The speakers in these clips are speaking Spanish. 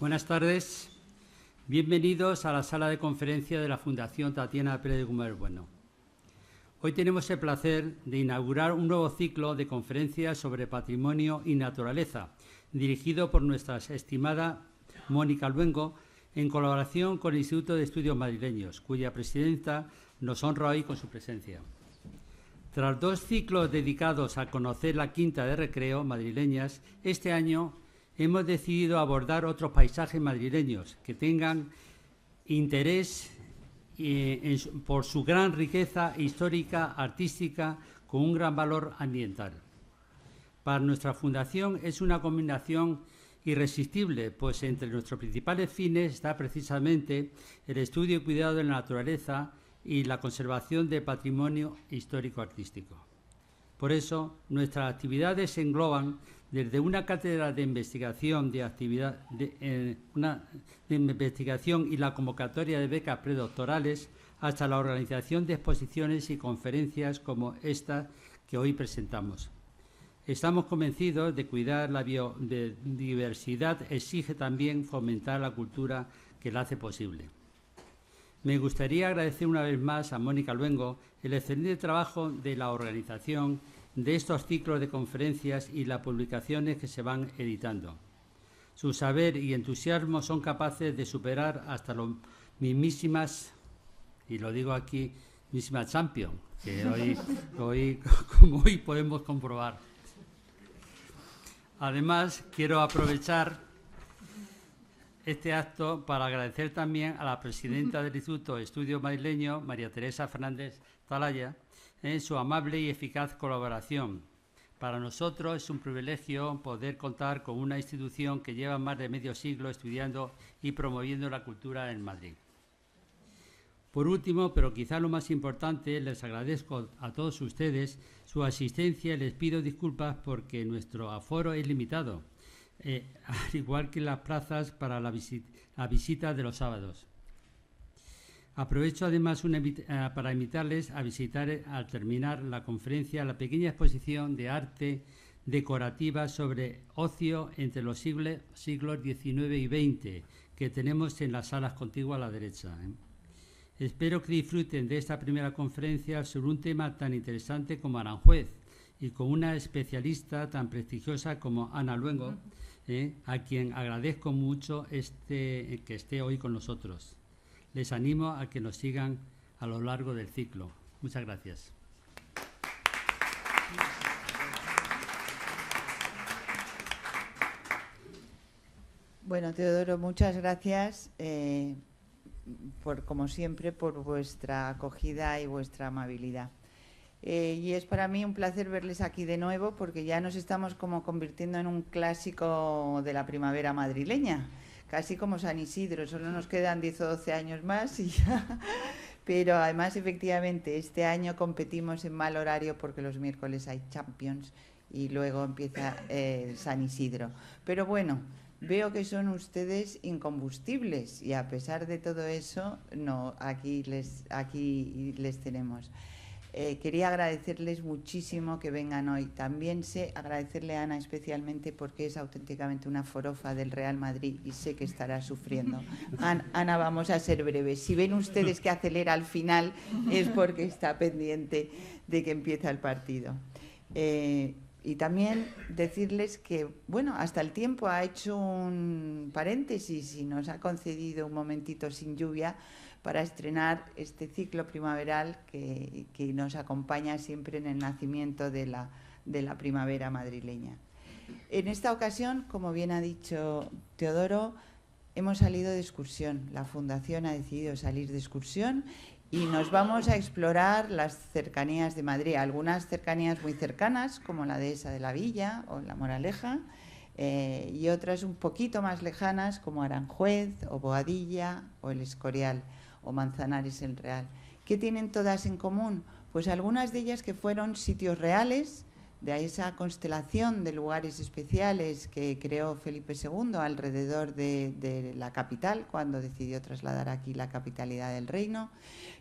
Buenas tardes. Bienvenidos a la sala de conferencia de la Fundación Tatiana Pérez de Gumar Bueno. Hoy tenemos el placer de inaugurar un nuevo ciclo de conferencias sobre patrimonio y naturaleza, dirigido por nuestra estimada Mónica Luengo, en colaboración con el Instituto de Estudios Madrileños, cuya presidenta nos honra hoy con su presencia. Tras 2 ciclos dedicados a conocer la Quinta de Recreo madrileñas, este año hemos decidido abordar otros paisajes madrileños que tengan interés por su gran riqueza histórica, artística, con un gran valor ambiental. Para nuestra fundación es una combinación irresistible, pues entre nuestros principales fines está precisamente el estudio y cuidado de la naturaleza y la conservación del patrimonio histórico-artístico. Por eso, nuestras actividades se engloban desde una cátedra de investigación investigación y la convocatoria de becas predoctorales hasta la organización de exposiciones y conferencias como esta que hoy presentamos. Estamos convencidos de cuidar la biodiversidad exige también fomentar la cultura que la hace posible. Me gustaría agradecer una vez más a Mónica Luengo el excelente trabajo de la organización de estos ciclos de conferencias y las publicaciones que se van editando. Su saber y entusiasmo son capaces de superar hasta los mismísimas, y lo digo aquí, mismísimas Champions, que hoy como hoy podemos comprobar. Además, quiero aprovechar este acto para agradecer también a la presidenta del Instituto de Estudios Madrileños, María Teresa Fernández Talaya, su amable y eficaz colaboración. Para nosotros es un privilegio poder contar con una institución que lleva más de medio siglo estudiando y promoviendo la cultura en Madrid. Por último, pero quizá lo más importante, les agradezco a todos ustedes su asistencia y les pido disculpas porque nuestro aforo es limitado, al igual que las plazas para la visita de los sábados. Aprovecho además para invitarles a visitar al terminar la conferencia la pequeña exposición de arte decorativa sobre ocio entre los siglos XIX y XX que tenemos en las salas contiguas a la derecha. Espero que disfruten de esta primera conferencia sobre un tema tan interesante como Aranjuez y con una especialista tan prestigiosa como Ana Luengo, a quien agradezco mucho que esté hoy con nosotros. Les animo a que nos sigan a lo largo del ciclo. Muchas gracias. Bueno, Teodoro, muchas gracias, como siempre, por vuestra acogida y vuestra amabilidad. Y es para mí un placer verles aquí de nuevo, porque ya nos estamos como convirtiendo en un clásico de la primavera madrileña. Casi como San Isidro, solo nos quedan 10 o 12 años más y ya. Pero además, efectivamente, este año competimos en mal horario porque los miércoles hay Champions y luego empieza San Isidro. Pero bueno, veo que son ustedes incombustibles y a pesar de todo eso, no, aquí les tenemos. Quería agradecerles muchísimo que vengan hoy. También sé agradecerle a Ana especialmente porque es auténticamente una forofa del Real Madrid y sé que estará sufriendo. Ana, vamos a ser breves. Si ven ustedes que acelera al final es porque está pendiente de que empiece el partido. Y también decirles que, bueno, hasta el tiempo ha hecho un paréntesis y nos ha concedido un momentito sin lluvia para estrenar este ciclo primaveral que nos acompaña siempre en el nacimiento de la primavera madrileña. En esta ocasión, como bien ha dicho Teodoro, hemos salido de excursión. La Fundación ha decidido salir de excursión y nos vamos a explorar las cercanías de Madrid, algunas cercanías muy cercanas, como la dehesa de la Villa o la Moraleja, y otras un poquito más lejanas, como Aranjuez o Boadilla o el Escorial o Manzanares el Real. ¿Qué tienen todas en común? Pues algunas de ellas que fueron sitios reales de esa constelación de lugares especiales que creó Felipe II alrededor de la capital, cuando decidió trasladar aquí la capitalidad del reino,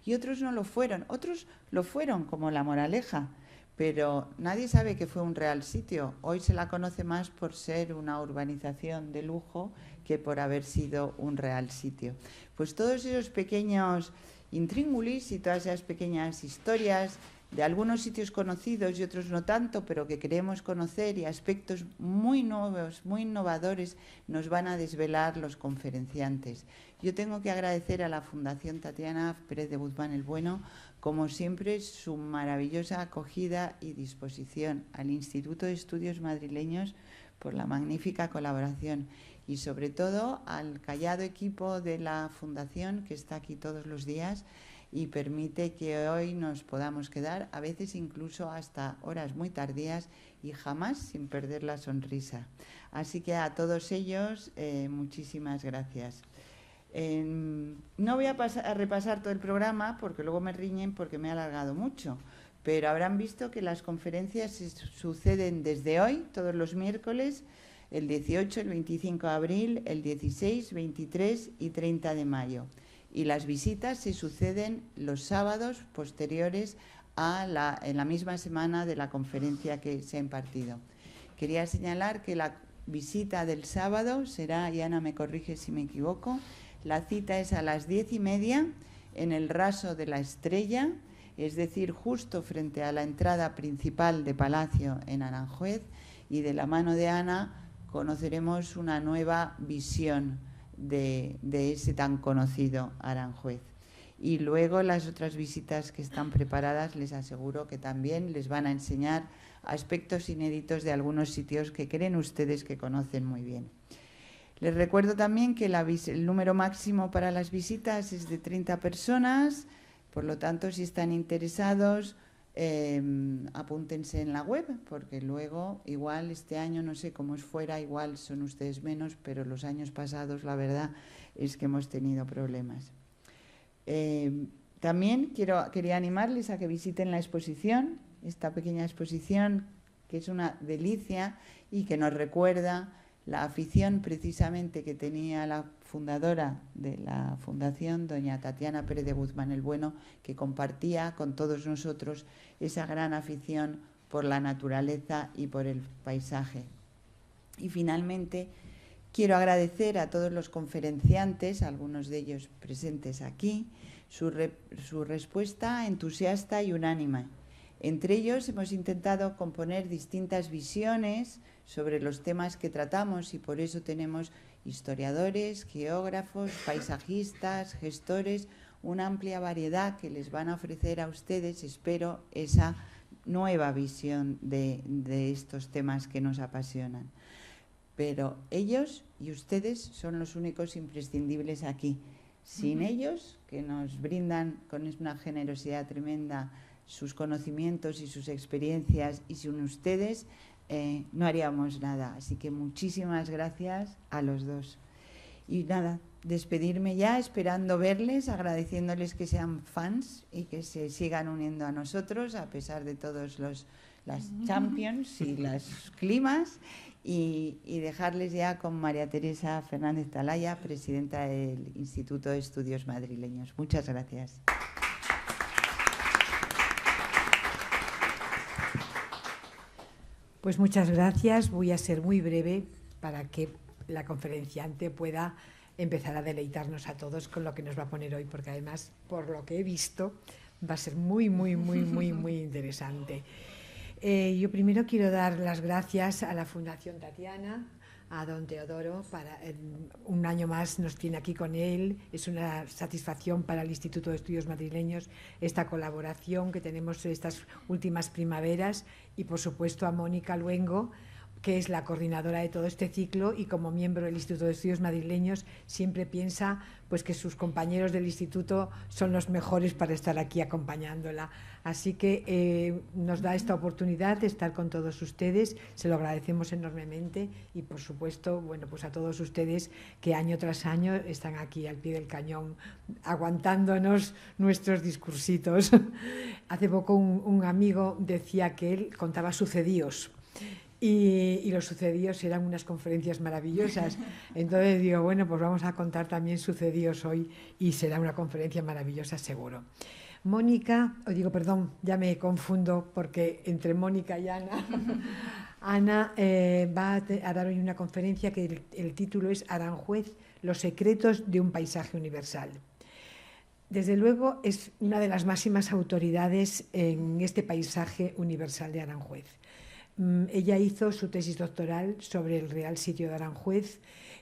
y otros no lo fueron. Otros lo fueron, como la Moraleja, pero nadie sabe que fue un real sitio. Hoy se la conoce más por ser una urbanización de lujo que por haber sido un real sitio. Pues todos esos pequeños intríngulis y todas esas pequeñas historias de algunos sitios conocidos y otros no tanto, pero que queremos conocer, y aspectos muy nuevos, muy innovadores, nos van a desvelar los conferenciantes. Yo tengo que agradecer a la Fundación Tatiana Pérez de Guzmán el Bueno, como siempre, su maravillosa acogida y disposición, al Instituto de Estudios Madrileños por la magnífica colaboración, y sobre todo al callado equipo de la Fundación, que está aquí todos los días y permite que hoy nos podamos quedar, a veces incluso hasta horas muy tardías, y jamás sin perder la sonrisa. Así que a todos ellos, muchísimas gracias. No voy a repasar todo el programa porque luego me riñen porque me he alargado mucho, pero habrán visto que las conferencias se suceden desde hoy, todos los miércoles, el 18, el 25 de abril, el 16, 23 y 30 de mayo. Y las visitas se suceden los sábados posteriores en la misma semana de la conferencia que se ha impartido. Quería señalar que la visita del sábado será, y Ana me corrige si me equivoco, la cita es a las 10:30 en el Raso de la Estrella, es decir, justo frente a la entrada principal de Palacio en Aranjuez, y de la mano de Ana conoceremos una nueva visión de ese tan conocido Aranjuez. Y luego las otras visitas que están preparadas, les aseguro que también les van a enseñar aspectos inéditos de algunos sitios que creen ustedes que conocen muy bien. Les recuerdo también que el número máximo para las visitas es de 30 personas, por lo tanto, si están interesados, apúntense en la web, porque luego, igual este año, no sé cómo es fuera, igual son ustedes menos, pero los años pasados la verdad es que hemos tenido problemas. También quería animarles a que visiten la exposición, esta pequeña exposición que es una delicia y que nos recuerda la afición precisamente que tenía la fundadora de la Fundación, doña Tatiana Pérez de Guzmán el Bueno, que compartía con todos nosotros esa gran afición por la naturaleza y por el paisaje. Y finalmente, quiero agradecer a todos los conferenciantes, algunos de ellos presentes aquí, su respuesta entusiasta y unánime. Entre ellos hemos intentado componer distintas visiones sobre los temas que tratamos, y por eso tenemos historiadores, geógrafos, paisajistas, gestores, una amplia variedad que les van a ofrecer a ustedes, espero, esa nueva visión de estos temas que nos apasionan. Pero ellos y ustedes son los únicos imprescindibles aquí. Sin ellos, que nos brindan con una generosidad tremenda sus conocimientos y sus experiencias, y sin ustedes no haríamos nada. Así que muchísimas gracias a los dos. Y nada, despedirme ya, esperando verles, agradeciéndoles que sean fans y que se sigan uniendo a nosotros a pesar de todos las champions y los climas, y dejarles ya con María Teresa Fernández Talaya, presidenta del Instituto de Estudios Madrileños. Muchas gracias. Pues muchas gracias. Voy a ser muy breve para que la conferenciante pueda empezar a deleitarnos a todos con lo que nos va a poner hoy, porque además, por lo que he visto, va a ser muy interesante. Yo primero quiero dar las gracias a la Fundación Tatiana, a don Teodoro, un año más nos tiene aquí con él. Es una satisfacción para el Instituto de Estudios Madrileños esta colaboración que tenemos estas últimas primaveras, y por supuesto a Mónica Luengo, que es la coordinadora de todo este ciclo, y como miembro del Instituto de Estudios Madrileños siempre piensa pues que sus compañeros del instituto son los mejores para estar aquí acompañándola. Así que nos da esta oportunidad de estar con todos ustedes, se lo agradecemos enormemente, y por supuesto, bueno, pues a todos ustedes que año tras año están aquí al pie del cañón aguantándonos nuestros discursitos. Hace poco un amigo decía que él contaba sucedíos, y los sucedíos eran unas conferencias maravillosas. Entonces digo, bueno, pues vamos a contar también sucedíos hoy, y será una conferencia maravillosa seguro. Mónica, os digo, perdón, ya me confundo porque entre Mónica y Ana, Ana va a dar hoy una conferencia que el título es Aranjuez, los secretos de un paisaje universal. Desde luego es una de las máximas autoridades en este paisaje universal de Aranjuez. Ella hizo su tesis doctoral sobre el Real Sitio de Aranjuez.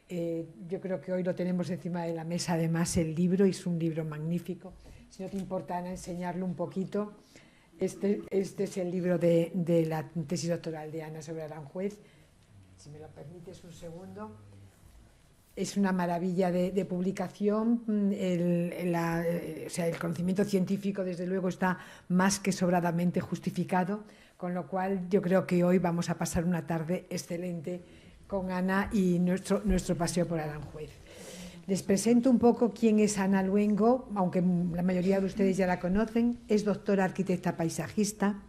Yo creo que hoy lo tenemos encima de la mesa, además, el libro, y es un libro magnífico. Si no te importa, Ana, enseñarlo un poquito. Este es el libro de la tesis doctoral de Ana sobre Aranjuez. Si me lo permites un segundo. Es una maravilla de publicación. O sea, el conocimiento científico, desde luego, está más que sobradamente justificado, con lo cual yo creo que hoy vamos a pasar una tarde excelente con Ana y nuestro paseo por Aranjuez. Les presento un poco quién es Ana Luengo, aunque la mayoría de ustedes ya la conocen. Es doctora arquitecta paisajista,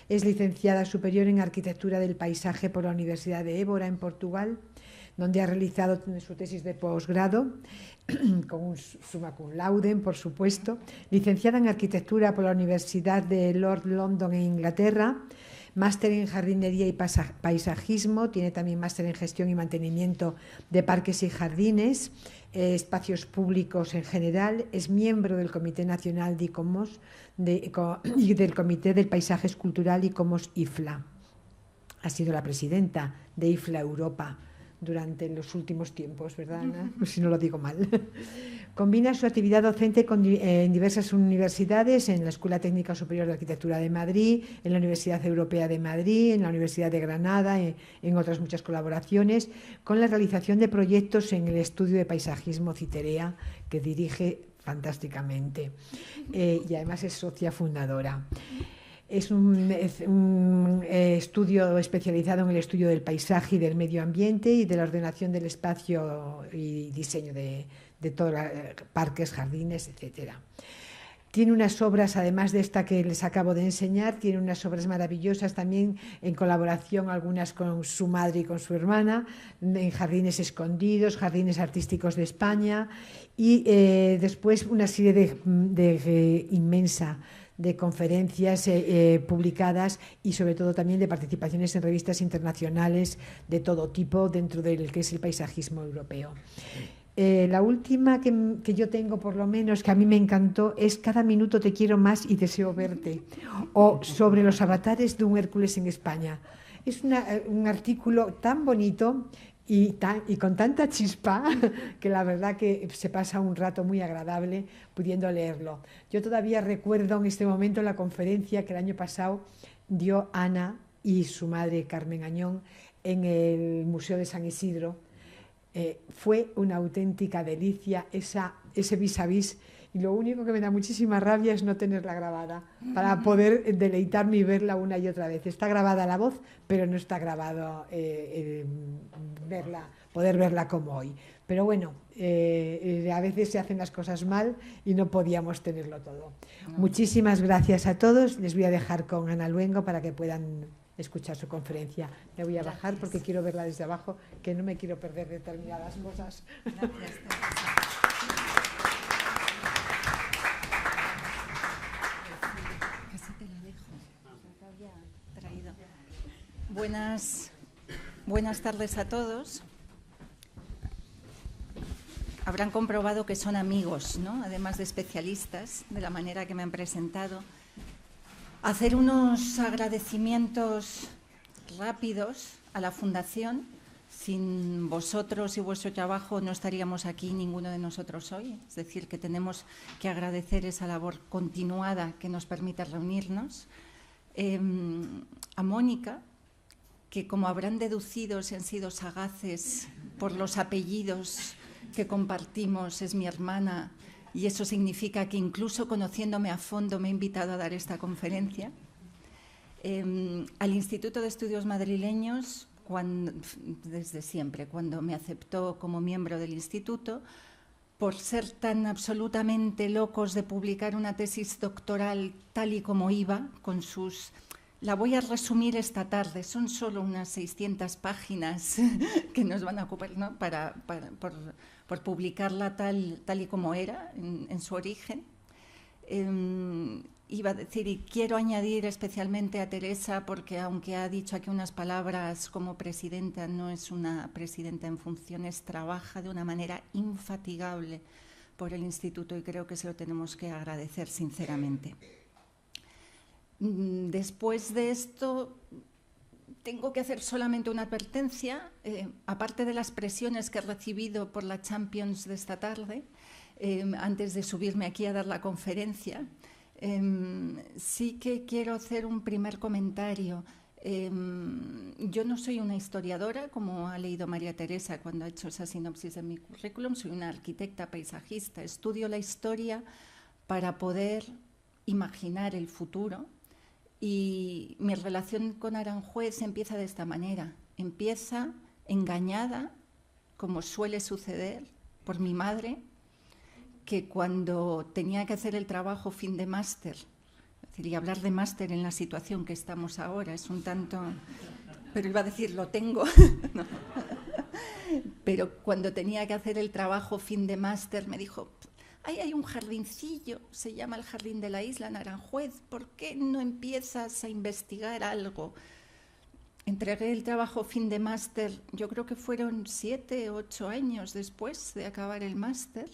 es licenciada superior en Arquitectura del Paisaje por la Universidad de Évora, en Portugal, donde ha realizado su tesis de posgrado, con un summa cum laude, por supuesto. Licenciada en Arquitectura por la Universidad de Lord London, en Inglaterra. Máster en jardinería y paisajismo, tiene también máster en gestión y mantenimiento de parques y jardines, espacios públicos en general, es miembro del Comité Nacional de ICOMOS y del Comité del Paisaje Escultural ICOMOS IFLA. Ha sido la presidenta de IFLA Europa durante los últimos tiempos, ¿verdad, Ana? Pues si no lo digo mal. Combina su actividad docente en diversas universidades, en la Escuela Técnica Superior de Arquitectura de Madrid, en la Universidad Europea de Madrid, en la Universidad de Granada, en otras muchas colaboraciones, con la realización de proyectos en el estudio de paisajismo Citerea, que dirige fantásticamente. Y además es socia fundadora. Es un estudio especializado en el estudio del paisaje y del medio ambiente y de la ordenación del espacio y diseño de todos los parques, jardines, etcétera. Tiene unas obras, además de esta que les acabo de enseñar, tiene unas obras maravillosas también en colaboración, algunas con su madre y con su hermana, en Jardines Escondidos, Jardines Artísticos de España, y después una serie inmensa de conferencias publicadas y sobre todo también de participaciones en revistas internacionales de todo tipo dentro del que es el paisajismo europeo. La última que yo tengo, por lo menos, que a mí me encantó, es Cada minuto te quiero más y deseo verte, o sobre los avatares de un Hércules en España. Es un artículo tan bonito y con tanta chispa que la verdad que se pasa un rato muy agradable pudiendo leerlo. Yo todavía recuerdo en este momento la conferencia que el año pasado dio Ana y su madre Carmen Añón en el Museo de San Isidro. Fue una auténtica delicia ese vis a vis, y lo único que me da muchísima rabia es no tenerla grabada para poder deleitarme y verla una y otra vez. Está grabada la voz, pero no está grabado poder verla como hoy. Pero bueno, a veces se hacen las cosas mal y no podíamos tenerlo todo. Muchísimas gracias a todos. Les voy a dejar con Ana Luengo para que puedan escuchar su conferencia. Me voy a bajar porque quiero verla desde abajo, que no me quiero perder determinadas cosas. Gracias. Casi te la dejo. Traído. Buenas tardes a todos. Habrán comprobado que son amigos, ¿no? Además de especialistas, de la manera que me han presentado. Hacer unos agradecimientos rápidos a la Fundación. Sin vosotros y vuestro trabajo no estaríamos aquí ninguno de nosotros hoy. Es decir, que tenemos que agradecer esa labor continuada que nos permite reunirnos. A Mónica, que como habrán deducido, si han sido sagaces por los apellidos que compartimos, es mi hermana, y eso significa que incluso conociéndome a fondo me ha invitado a dar esta conferencia. Al Instituto de Estudios Madrileños, desde siempre, cuando me aceptó como miembro del instituto, por ser tan absolutamente locos de publicar una tesis doctoral tal y como iba, con sus... La voy a resumir esta tarde, son solo unas 600 páginas que nos van a ocupar, ¿no? por publicarla tal y como era, en su origen. Iba a decir, y quiero añadir especialmente a Teresa, porque aunque ha dicho aquí unas palabras como presidenta, no es una presidenta en funciones, trabaja de una manera infatigable por el Instituto y creo que se lo tenemos que agradecer sinceramente. Después de esto, tengo que hacer solamente una advertencia, aparte de las presiones que he recibido por la Champions de esta tarde, antes de subirme aquí a dar la conferencia. Sí que quiero hacer un primer comentario. Yo no soy una historiadora, como ha leído María Teresa cuando ha hecho esa sinopsis de mi currículum, soy una arquitecta paisajista, estudio la historia para poder imaginar el futuro y mi relación con Aranjuez empieza de esta manera, empieza engañada, como suele suceder, por mi madre, que cuando tenía que hacer el trabajo fin de máster, y hablar de máster en la situación que estamos ahora es un tanto, pero iba a decir lo tengo, no. Pero cuando tenía que hacer el trabajo fin de máster me dijo, ahí hay un jardincillo, se llama el Jardín de la Isla en Aranjuez, ¿por qué no empiezas a investigar algo? Entregué el trabajo fin de máster, yo creo que fueron 7 u 8 años después de acabar el máster.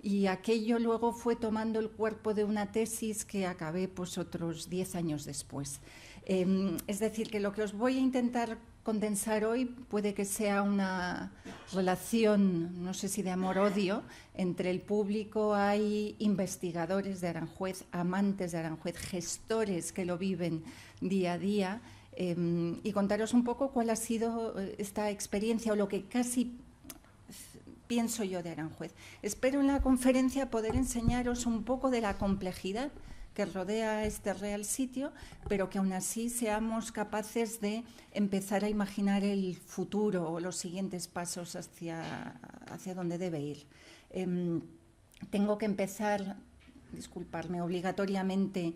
Y aquello luego fue tomando el cuerpo de una tesis que acabé pues otros 10 años después. Es decir, que lo que os voy a intentar condensar hoy puede que sea una relación, no sé si de amor-odio, entre el público. Hay investigadores de Aranjuez, amantes de Aranjuez, gestores que lo viven día a día, y contaros un poco cuál ha sido esta experiencia o lo que casi pienso yo de Aranjuez. Espero en la conferencia poder enseñaros un poco de la complejidad que rodea este Real Sitio, pero que aún así seamos capaces de empezar a imaginar el futuro o los siguientes pasos hacia donde debe ir. Tengo que empezar, disculparme, obligatoriamente.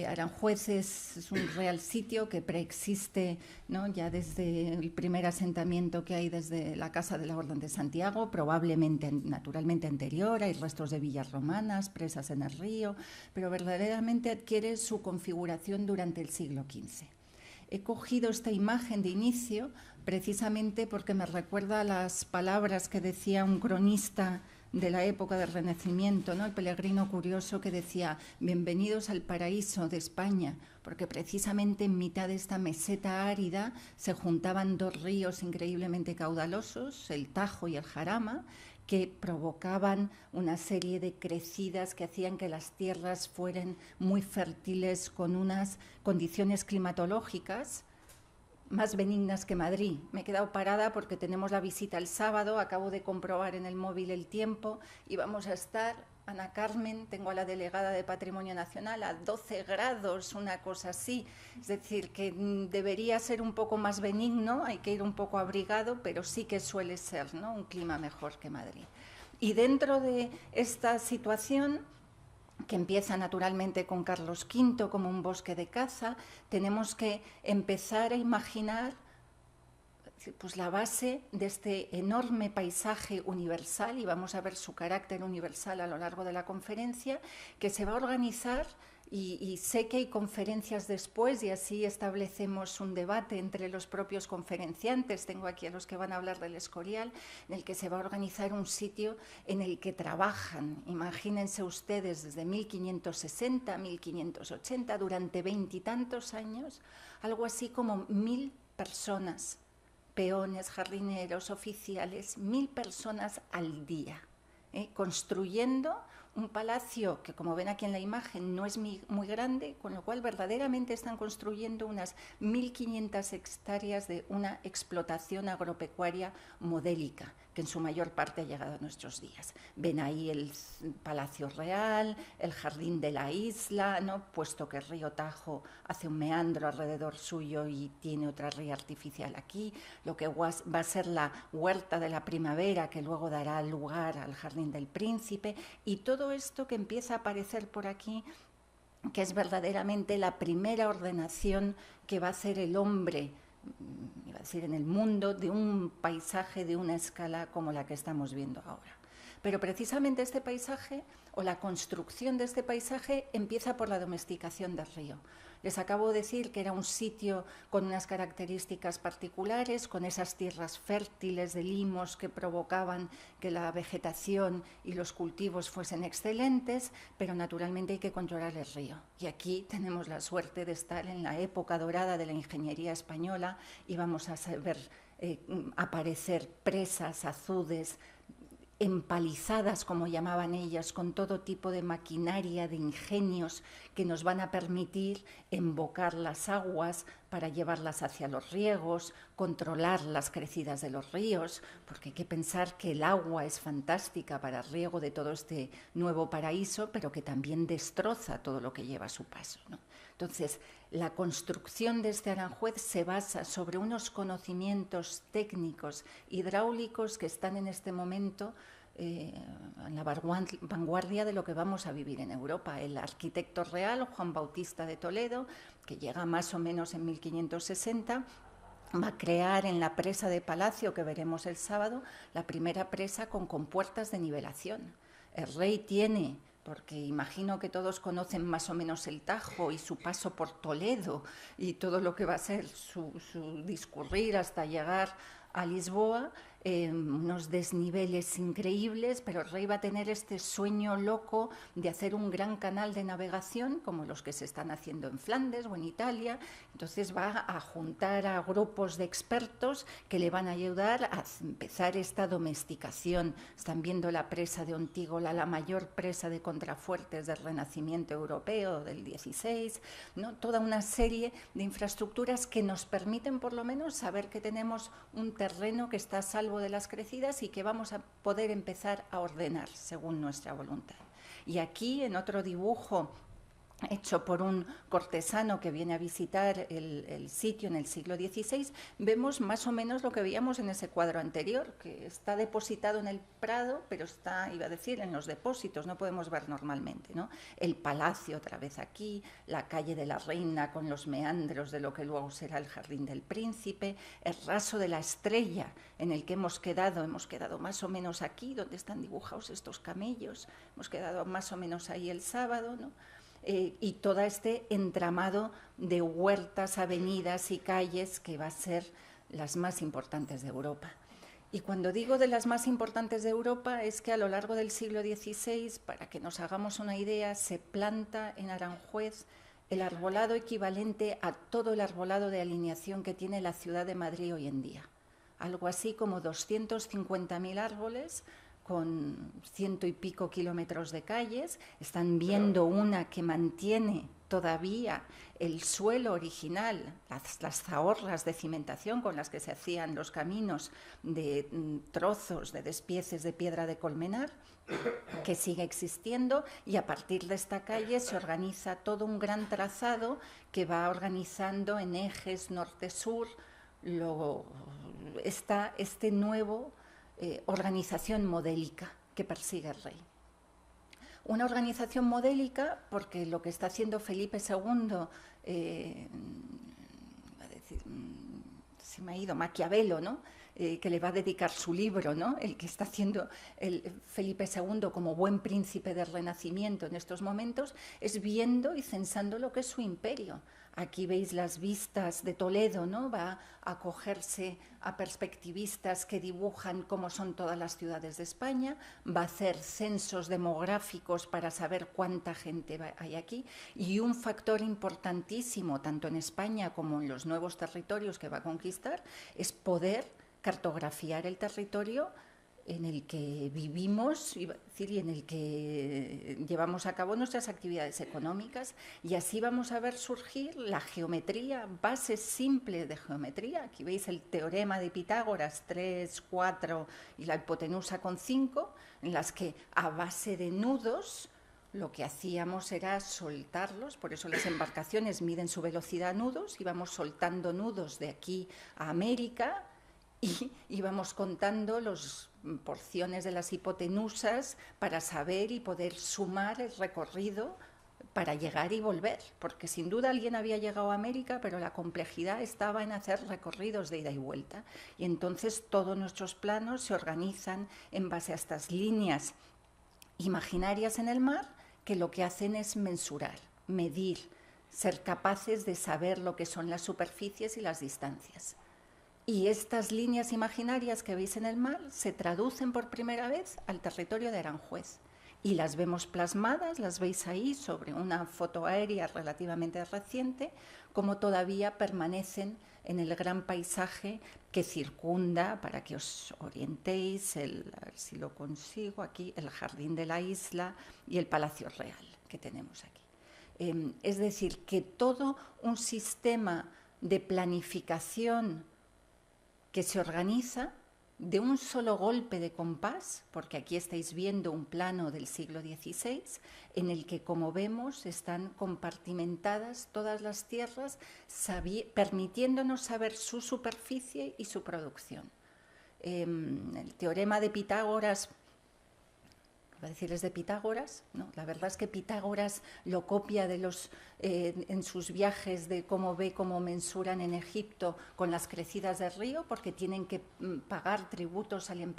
Aranjuez es un Real Sitio que preexiste, ¿no?, ya desde el primer asentamiento que hay desde la Casa de la Orden de Santiago, probablemente, naturalmente anterior, hay restos de villas romanas, presas en el río, pero verdaderamente adquiere su configuración durante el siglo XV. He cogido esta imagen de inicio precisamente porque me recuerda a las palabras que decía un cronista de la época del Renacimiento, ¿no?, el peregrino curioso, que decía: bienvenidos al paraíso de España, porque precisamente en mitad de esta meseta árida se juntaban dos ríos increíblemente caudalosos, el Tajo y el Jarama, que provocaban una serie de crecidas que hacían que las tierras fueran muy fértiles, con unas condiciones climatológicas más benignas que Madrid. Me he quedado parada porque tenemos la visita el sábado, acabo de comprobar en el móvil el tiempo y vamos a estar, Ana Carmen, tengo a la delegada de Patrimonio Nacional, a 12 grados, una cosa así. Es decir, que debería ser un poco más benigno, hay que ir un poco abrigado, pero sí que suele ser, ¿no?, un clima mejor que Madrid. Y dentro de esta situación, que empieza naturalmente con Carlos V como un bosque de caza, tenemos que empezar a imaginar pues la base de este enorme paisaje universal, y vamos a ver su carácter universal a lo largo de la conferencia, que se va a organizar, y sé que hay conferencias después y así establecemos un debate entre los propios conferenciantes. Tengo aquí a los que van a hablar del Escorial, en el que se va a organizar un sitio en el que trabajan, imagínense ustedes, desde 1560 a 1580, durante 20 y tantos años, algo así como 1000 personas, peones, jardineros, oficiales, 1000 personas al día, construyendo un palacio que, como ven aquí en la imagen, no es muy grande, con lo cual verdaderamente están construyendo unas 1500 hectáreas de una explotación agropecuaria modélica, que en su mayor parte ha llegado a nuestros días. Ven ahí el Palacio Real, el Jardín de la Isla, ¿no?, puesto que el río Tajo hace un meandro alrededor suyo y tiene otra ría artificial aquí, lo que va a ser la Huerta de la Primavera, que luego dará lugar al Jardín del Príncipe, y todo esto que empieza a aparecer por aquí, que es verdaderamente la primera ordenación que va a hacer el hombre, iba a decir, en el mundo, de un paisaje de una escala como la que estamos viendo ahora. Pero precisamente este paisaje, o la construcción de este paisaje, empieza por la domesticación del río. Les acabo de decir que era un sitio con unas características particulares, con esas tierras fértiles de limos que provocaban que la vegetación y los cultivos fuesen excelentes, pero naturalmente hay que controlar el río. Y aquí tenemos la suerte de estar en la época dorada de la ingeniería española y vamos a ver aparecer presas, azudes, empalizadas, como llamaban ellas, con todo tipo de maquinaria, de ingenios que nos van a permitir embocar las aguas para llevarlas hacia los riegos, controlar las crecidas de los ríos, porque hay que pensar que el agua es fantástica para el riego de todo este nuevo paraíso, pero que también destroza todo lo que lleva a su paso, ¿no? Entonces, la construcción de este Aranjuez se basa sobre unos conocimientos técnicos hidráulicos que están en este momento en la vanguardia de lo que vamos a vivir en Europa. El arquitecto real, Juan Bautista de Toledo, que llega más o menos en 1560, va a crear en la presa de Palacio, que veremos el sábado, la primera presa con compuertas de nivelación. El rey tiene, porque imagino que todos conocen más o menos el Tajo y su paso por Toledo y todo lo que va a ser su discurrir hasta llegar a Lisboa, unos desniveles increíbles, pero el rey va a tener este sueño loco de hacer un gran canal de navegación, como los que se están haciendo en Flandes o en Italia. Entonces va a juntar a grupos de expertos que le van a ayudar a empezar esta domesticación. Están viendo la presa de Ontígola, la mayor presa de contrafuertes del Renacimiento europeo del XVI, ¿no? Toda una serie de infraestructuras que nos permiten por lo menos saber que tenemos un terreno que está a salvo de las crecidas y que vamos a poder empezar a ordenar según nuestra voluntad. Y aquí, en otro dibujo hecho por un cortesano que viene a visitar el sitio en el siglo XVI, vemos más o menos lo que veíamos en ese cuadro anterior, que está depositado en el Prado, pero está, iba a decir, en los depósitos, no podemos ver normalmente, ¿no? El palacio otra vez aquí, la calle de la Reina con los meandros de lo que luego será el Jardín del Príncipe, el raso de la Estrella en el que hemos quedado más o menos aquí, donde están dibujados estos camellos, hemos quedado más o menos ahí el sábado, ¿no? Y todo este entramado de huertas, avenidas y calles que va a ser las más importantes de Europa. Y cuando digo de las más importantes de Europa es que a lo largo del siglo XVI, para que nos hagamos una idea, se planta en Aranjuez el arbolado equivalente a todo el arbolado de alineación que tiene la ciudad de Madrid hoy en día. Algo así como 250.000 árboles, con 100 y pico kilómetros de calles. Están viendo una que mantiene todavía el suelo original, las zahorras de cimentación con las que se hacían los caminos de trozos de despieces de piedra de Colmenar, que sigue existiendo, y a partir de esta calle se organiza todo un gran trazado que va organizando en ejes norte-sur. Luego está este nuevo organización modélica que persigue el rey. Una organización modélica porque lo que está haciendo Felipe II, se me ha ido, Maquiavelo, ¿no? Que le va a dedicar su libro, ¿no? El que está haciendo el Felipe II como buen príncipe del Renacimiento en estos momentos, es viendo y censando lo que es su imperio. Aquí veis las vistas de Toledo, ¿no? Va a acogerse a perspectivistas que dibujan cómo son todas las ciudades de España, va a hacer censos demográficos para saber cuánta gente hay aquí, y un factor importantísimo, tanto en España como en los nuevos territorios que va a conquistar, es poder cartografiar el territorio en el que vivimos, iba a decir, y en el que llevamos a cabo nuestras actividades económicas, y así vamos a ver surgir la geometría, bases simples de geometría. Aquí veis el teorema de Pitágoras, 3, 4 y la hipotenusa con 5, en las que a base de nudos lo que hacíamos era soltarlos, por eso las embarcaciones miden su velocidad a nudos, íbamos soltando nudos de aquí a América, y íbamos contando las porciones de las hipotenusas para saber y poder sumar el recorrido para llegar y volver, porque sin duda alguien había llegado a América, pero la complejidad estaba en hacer recorridos de ida y vuelta. Y entonces todos nuestros planos se organizan en base a estas líneas imaginarias en el mar, que lo que hacen es mensurar, medir, ser capaces de saber lo que son las superficies y las distancias. Y estas líneas imaginarias que veis en el mar se traducen por primera vez al territorio de Aranjuez. Y las vemos plasmadas, las veis ahí sobre una foto aérea relativamente reciente, como todavía permanecen en el gran paisaje que circunda, para que os orientéis, a ver si lo consigo aquí, el Jardín de la Isla y el Palacio Real que tenemos aquí. Es decir, que todo un sistema de planificación que se organiza de un solo golpe de compás, porque aquí estáis viendo un plano del siglo XVI, en el que, como vemos, están compartimentadas todas las tierras, permitiéndonos saber su superficie y su producción. El teorema de Pitágoras, ¿va a decir es de Pitágoras? No, la verdad es que Pitágoras lo copia de en sus viajes de cómo mensuran en Egipto con las crecidas del río, porque tienen que pagar tributos al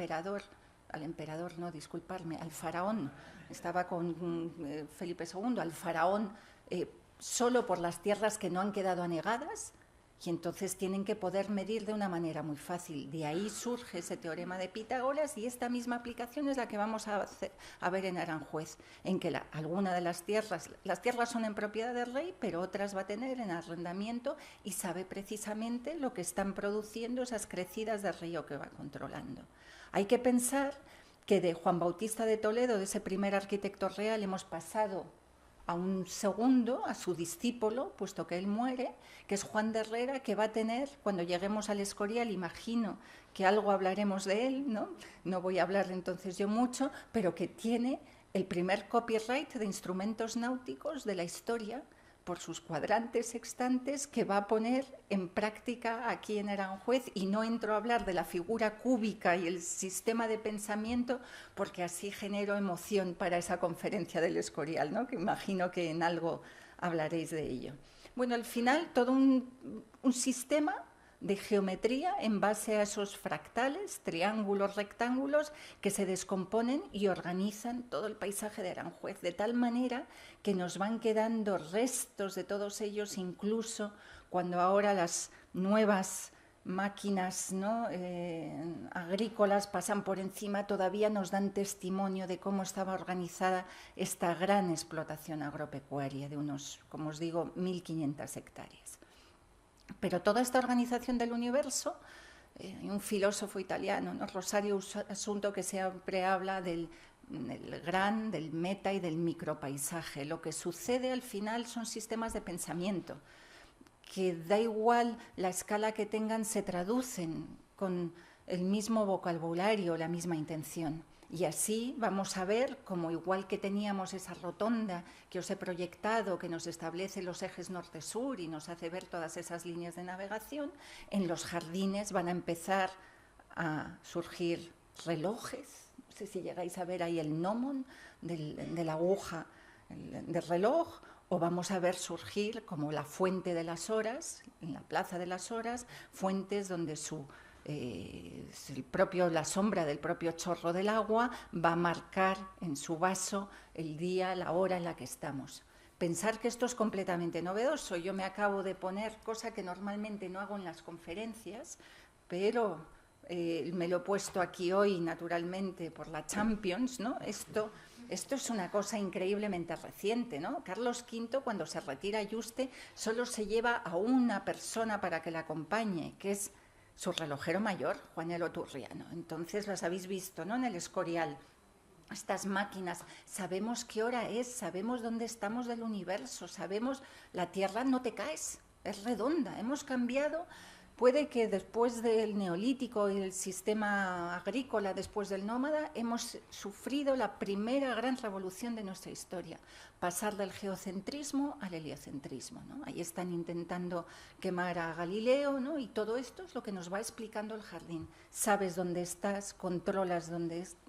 faraón, estaba con Felipe II, al faraón, solo por las tierras que no han quedado anegadas, y entonces tienen que poder medir de una manera muy fácil. De ahí surge ese teorema de Pitágoras, y esta misma aplicación es la que vamos a ver en Aranjuez, en que alguna de las tierras son en propiedad del rey, pero otras va a tener en arrendamiento, y sabe precisamente lo que están produciendo esas crecidas del río que va controlando. Hay que pensar que de Juan Bautista de Toledo, de ese primer arquitecto real, hemos pasado a un segundo, a su discípulo, puesto que él muere, que es Juan de Herrera, que va a tener, cuando lleguemos al Escorial, imagino que algo hablaremos de él, no voy a hablar entonces yo mucho, pero que tiene el primer copyright de instrumentos náuticos de la historia, por sus cuadrantes sextantes, que va a poner en práctica aquí en Aranjuez, y no entro a hablar de la figura cúbica y el sistema de pensamiento, porque así genero emoción para esa conferencia del Escorial, ¿no? Que imagino que en algo hablaréis de ello. Bueno, al final todo un sistema de geometría en base a esos fractales, triángulos, rectángulos, que se descomponen y organizan todo el paisaje de Aranjuez, de tal manera que nos van quedando restos de todos ellos, incluso cuando ahora las nuevas máquinas, ¿no?, agrícolas pasan por encima, todavía nos dan testimonio de cómo estaba organizada esta gran explotación agropecuaria de unos, como os digo, 1.500 hectáreas. Pero toda esta organización del universo, hay un filósofo italiano, ¿no?, Rosario Asunto, que siempre habla del meta y del micropaisaje. Lo que sucede al final son sistemas de pensamiento, que da igual la escala que tengan, se traducen con el mismo vocabulario, la misma intención. Y así vamos a ver cómo, igual que teníamos esa rotonda que os he proyectado, que nos establece los ejes norte-sur y nos hace ver todas esas líneas de navegación, en los jardines van a empezar a surgir relojes. No sé si llegáis a ver ahí el gnomon de la aguja del reloj, o vamos a ver surgir como la fuente de las horas, en la Plaza de las Horas, fuentes donde la sombra del propio chorro del agua va a marcar en su vaso el día, la hora en la que estamos. Pensar que esto es completamente novedoso. Yo me acabo de poner, cosa que normalmente no hago en las conferencias, pero me lo he puesto aquí hoy, naturalmente, por la Champions, ¿no? Esto es una cosa increíblemente reciente, ¿no? Carlos V, cuando se retira a Yuste, solo se lleva a una persona para que la acompañe, que es su relojero mayor, Juanelo Turriano. Entonces las habéis visto, ¿no?, en el Escorial. Estas máquinas, sabemos qué hora es, sabemos dónde estamos del universo, sabemos, la Tierra no te caes, es redonda. Hemos cambiado. Puede que después del neolítico y el sistema agrícola, después del nómada, hemos sufrido la primera gran revolución de nuestra historia, pasar del geocentrismo al heliocentrismo, ¿no? Ahí están intentando quemar a Galileo, ¿no? Y todo esto es lo que nos va explicando el jardín. Sabes dónde estás, controlas dónde estás.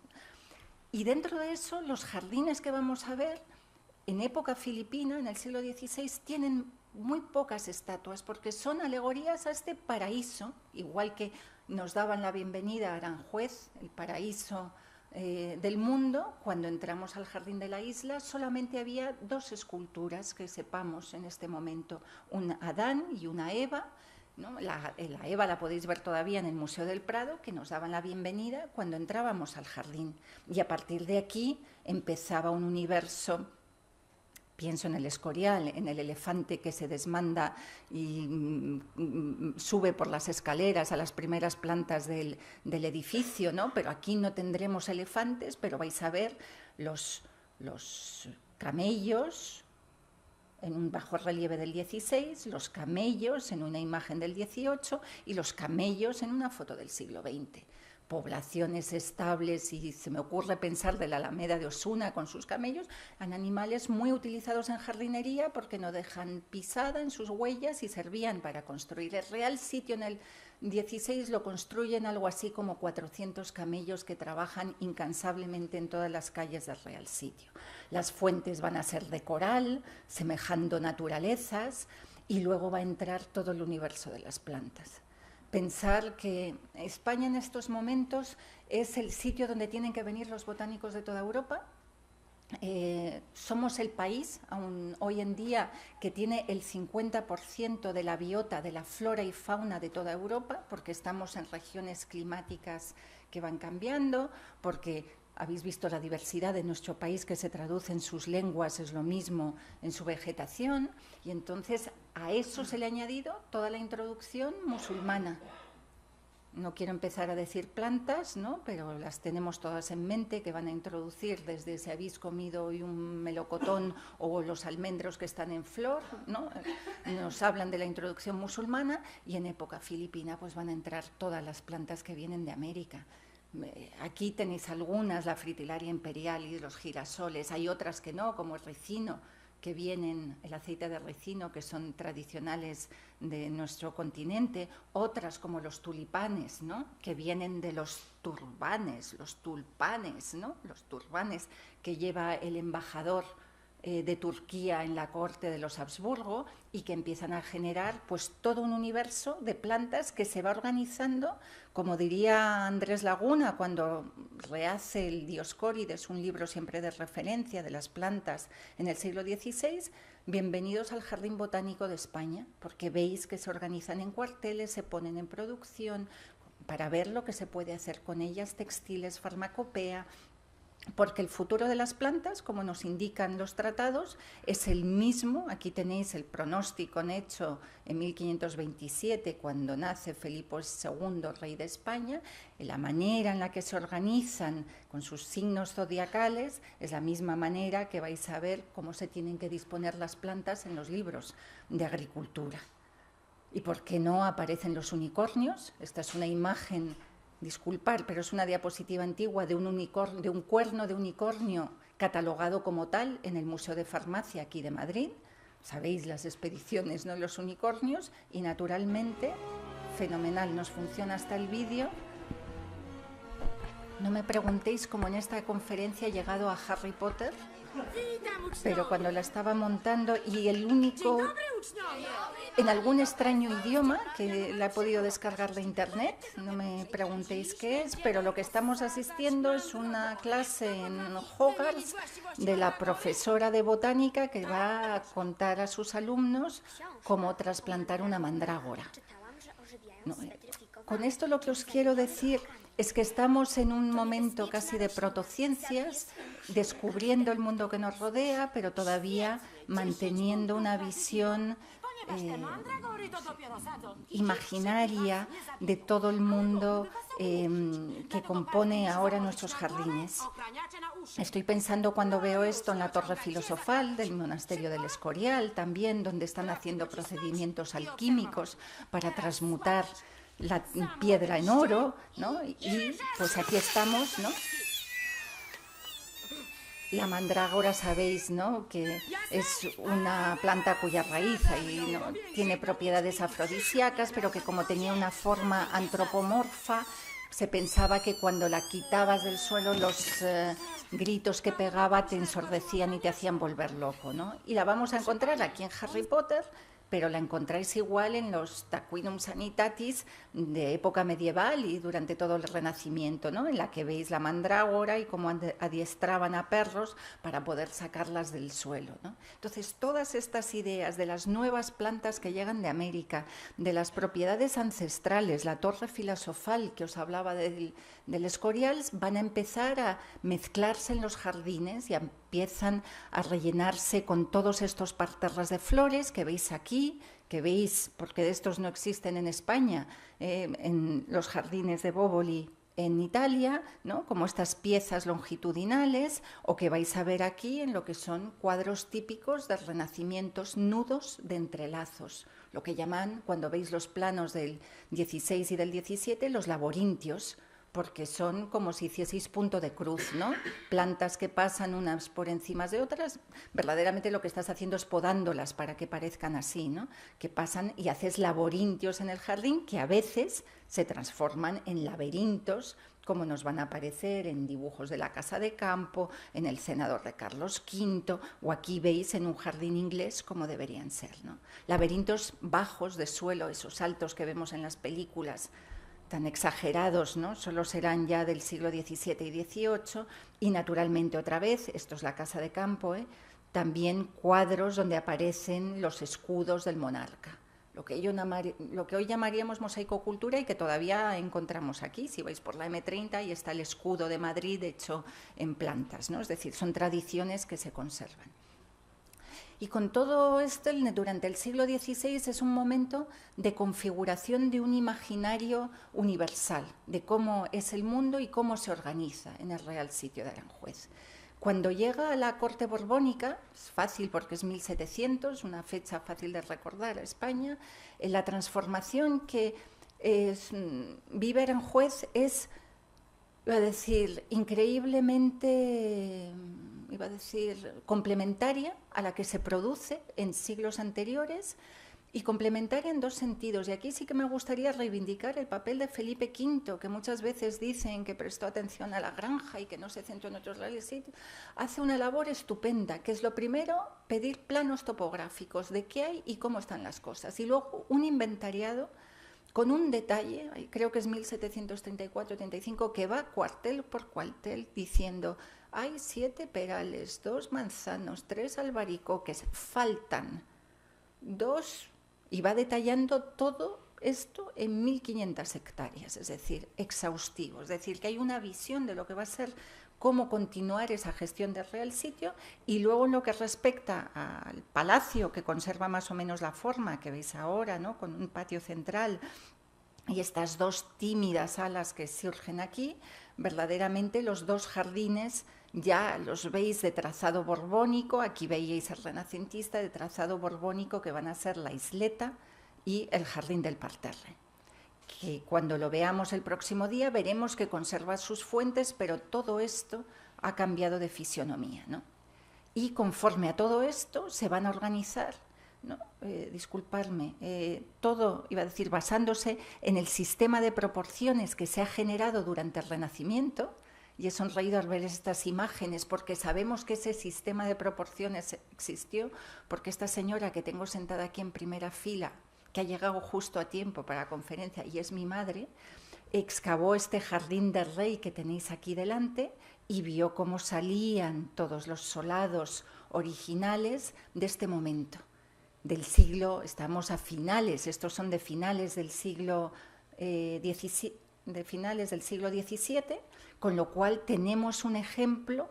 Y dentro de eso, los jardines que vamos a ver en época filipina, en el siglo XVI, tienen muy pocas estatuas porque son alegorías a este paraíso, igual que nos daban la bienvenida a Aranjuez, el paraíso del mundo. Cuando entramos al jardín de la isla solamente había 2 esculturas que sepamos en este momento, un Adán y una Eva, ¿no? La Eva la podéis ver todavía en el Museo del Prado, que nos daban la bienvenida cuando entrábamos al jardín. Y a partir de aquí empezaba un universo. Pienso en el Escorial, en el elefante que se desmanda y sube por las escaleras a las primeras plantas del edificio, ¿no? Pero aquí no tendremos elefantes, pero vais a ver los camellos en un bajo relieve del 16, los camellos en una imagen del 18 y los camellos en una foto del siglo XX. Poblaciones estables, y se me ocurre pensar de la Alameda de Osuna con sus camellos, en animales muy utilizados en jardinería porque no dejan pisada en sus huellas y servían para construir. El Real Sitio en el 16 lo construyen algo así como 400 camellos que trabajan incansablemente en todas las calles del Real Sitio. Las fuentes van a ser de coral, semejando naturalezas, y luego va a entrar todo el universo de las plantas. Pensar que España en estos momentos es el sitio donde tienen que venir los botánicos de toda Europa. Somos el país, aún hoy en día, que tiene el 50% de la biota, de la flora y fauna de toda Europa, porque estamos en regiones climáticas que van cambiando, porque habéis visto la diversidad de nuestro país que se traduce en sus lenguas, es lo mismo en su vegetación, y entonces a eso se le ha añadido toda la introducción musulmana. No quiero empezar a decir plantas, ¿no? Pero las tenemos todas en mente, que van a introducir desde si habéis comido hoy un melocotón o los almendros que están en flor, ¿no? Nos hablan de la introducción musulmana, y en época filipina pues van a entrar todas las plantas que vienen de América. Aquí tenéis algunas, la fritillaria imperial y los girasoles, hay otras que no, como el ricino, que vienen, el aceite de ricino, que son tradicionales de nuestro continente, otras como los tulipanes, ¿no? Que vienen de los turbanes, los tulpanes, ¿no? Los turbanes que lleva el embajador de Turquía en la corte de los Habsburgo, y que empiezan a generar pues todo un universo de plantas que se va organizando, como diría Andrés Laguna cuando rehace el Dioscórides, un libro siempre de referencia de las plantas en el siglo XVI. Bienvenidos al Jardín Botánico de España, porque veis que se organizan en cuarteles, se ponen en producción para ver lo que se puede hacer con ellas, textiles, farmacopea, porque el futuro de las plantas, como nos indican los tratados, es el mismo. Aquí tenéis el pronóstico hecho en 1527, cuando nace Felipe II, rey de España. La manera en la que se organizan con sus signos zodiacales es la misma manera que vais a ver cómo se tienen que disponer las plantas en los libros de agricultura. ¿Y por qué no aparecen los unicornios? Esta es una imagen, disculpar, pero es una diapositiva antigua de un cuerno de unicornio catalogado como tal en el Museo de Farmacia aquí de Madrid. Sabéis las expediciones, ¿no? Los unicornios, y naturalmente, fenomenal, nos funciona hasta el vídeo. No me preguntéis cómo en esta conferencia he llegado a Harry Potter, pero cuando la estaba montando, y el único, en algún extraño idioma que la he podido descargar de internet, no me preguntéis qué es, pero lo que estamos asistiendo es una clase en Hogwarts de la profesora de botánica que va a contar a sus alumnos cómo trasplantar una mandrágora. No, con esto lo que os quiero decir es que estamos en un momento casi de protociencias, descubriendo el mundo que nos rodea, pero todavía manteniendo una visión imaginaria de todo el mundo que compone ahora nuestros jardines. Estoy pensando, cuando veo esto, en la Torre Filosofal del Monasterio del Escorial, también, donde están haciendo procedimientos alquímicos para transmutar la piedra en oro, ¿no? Y pues aquí estamos, ¿no? La mandrágora, sabéis, ¿no?, que es una planta cuya raíz ¿no?, tiene propiedades afrodisíacas, pero que como tenía una forma antropomorfa, se pensaba que cuando la quitabas del suelo los gritos que pegaba te ensordecían y te hacían volver loco, ¿no? Y la vamos a encontrar aquí en Harry Potter, pero la encontráis igual en los Taquinum Sanitatis de época medieval y durante todo el Renacimiento, ¿no? En la que veis la mandrágora y cómo adiestraban a perros para poder sacarlas del suelo, ¿no? Entonces, todas estas ideas de las nuevas plantas que llegan de América, de las propiedades ancestrales, la torre filosofal que os hablaba del Escorial, van a empezar a mezclarse en los jardines y empiezan a rellenarse con todos estos parterres de flores que veis aquí, que veis, porque de estos no existen en España, en los jardines de Bóboli en Italia, ¿no? Como estas piezas longitudinales, o que vais a ver aquí en lo que son cuadros típicos de renacimientos, nudos de entrelazos, lo que llaman, cuando veis los planos del 16 y del 17, los laborintios, porque son como si hicieseis punto de cruz, ¿no? Plantas que pasan unas por encima de otras, verdaderamente lo que estás haciendo es podándolas para que parezcan así, ¿no? Que pasan y haces laborintios en el jardín que a veces se transforman en laberintos, como nos van a aparecer en dibujos de la Casa de Campo, en el Senador de Carlos V, o aquí veis en un jardín inglés como deberían ser, ¿no? Laberintos bajos de suelo, esos altos que vemos en las películas, tan exagerados, ¿no? Solo serán ya del siglo XVII y XVIII, y naturalmente otra vez, esto es la Casa de Campo, también cuadros donde aparecen los escudos del monarca, lo que hoy llamaríamos mosaicocultura y que todavía encontramos aquí. Si vais por la M30 y está el escudo de Madrid hecho en plantas, ¿no? Es decir, son tradiciones que se conservan. Y con todo esto, durante el siglo XVI es un momento de configuración de un imaginario universal, de cómo es el mundo y cómo se organiza en el Real Sitio de Aranjuez. Cuando llega a la corte borbónica, es fácil porque es 1700, una fecha fácil de recordar a España, la transformación que vive Aranjuez es, iba a decir, increíblemente, complementaria a la que se produce en siglos anteriores, y complementaria en dos sentidos. Y aquí sí que me gustaría reivindicar el papel de Felipe V, que muchas veces dicen que prestó atención a la granja y que no se centró en otros sitios. Hace una labor estupenda, que es lo primero, pedir planos topográficos de qué hay y cómo están las cosas. Y luego un inventariado con un detalle, creo que es 1734-35, que va cuartel por cuartel diciendo: hay 7 perales, 2 manzanos, 3 albaricoques, faltan 2, y va detallando todo esto en 1.500 hectáreas, es decir, exhaustivo. Es decir, que hay una visión de lo que va a ser, cómo continuar esa gestión del Real Sitio. Y luego en lo que respecta al palacio, que conserva más o menos la forma que veis ahora, ¿no? Con un patio central y estas 2 tímidas alas que surgen aquí, verdaderamente los 2 jardines ya los veis de trazado borbónico. Aquí veíais el renacentista de trazado borbónico, que van a ser la isleta y el jardín del parterre, que cuando lo veamos el próximo día veremos que conserva sus fuentes, pero todo esto ha cambiado de fisionomía, ¿no? Y conforme a todo esto se van a organizar, ¿no? Todo, iba a decir, basándose en el sistema de proporciones que se ha generado durante el Renacimiento. Y he sonreído al ver estas imágenes, porque sabemos que ese sistema de proporciones existió, porque esta señora que tengo sentada aquí en primera fila, que ha llegado justo a tiempo para la conferencia y es mi madre, excavó este jardín del rey que tenéis aquí delante y vio cómo salían todos los solados originales de este momento. Del siglo, estamos a finales, estos son de finales del siglo XVII, con lo cual tenemos un ejemplo,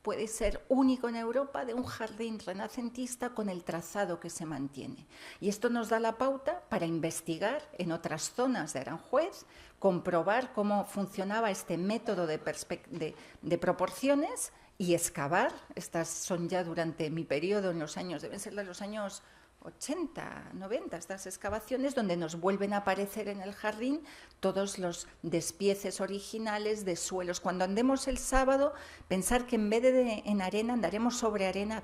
puede ser único en Europa, de un jardín renacentista con el trazado que se mantiene. Y esto nos da la pauta para investigar en otras zonas de Aranjuez, comprobar cómo funcionaba este método de proporciones y excavar. Estas son ya durante mi periodo, en los años, deben ser de los años 80, 90, estas excavaciones donde nos vuelven a aparecer en el jardín todos los despieces originales de suelos. Cuando andemos el sábado, pensar que en vez de en arena, andaremos sobre arena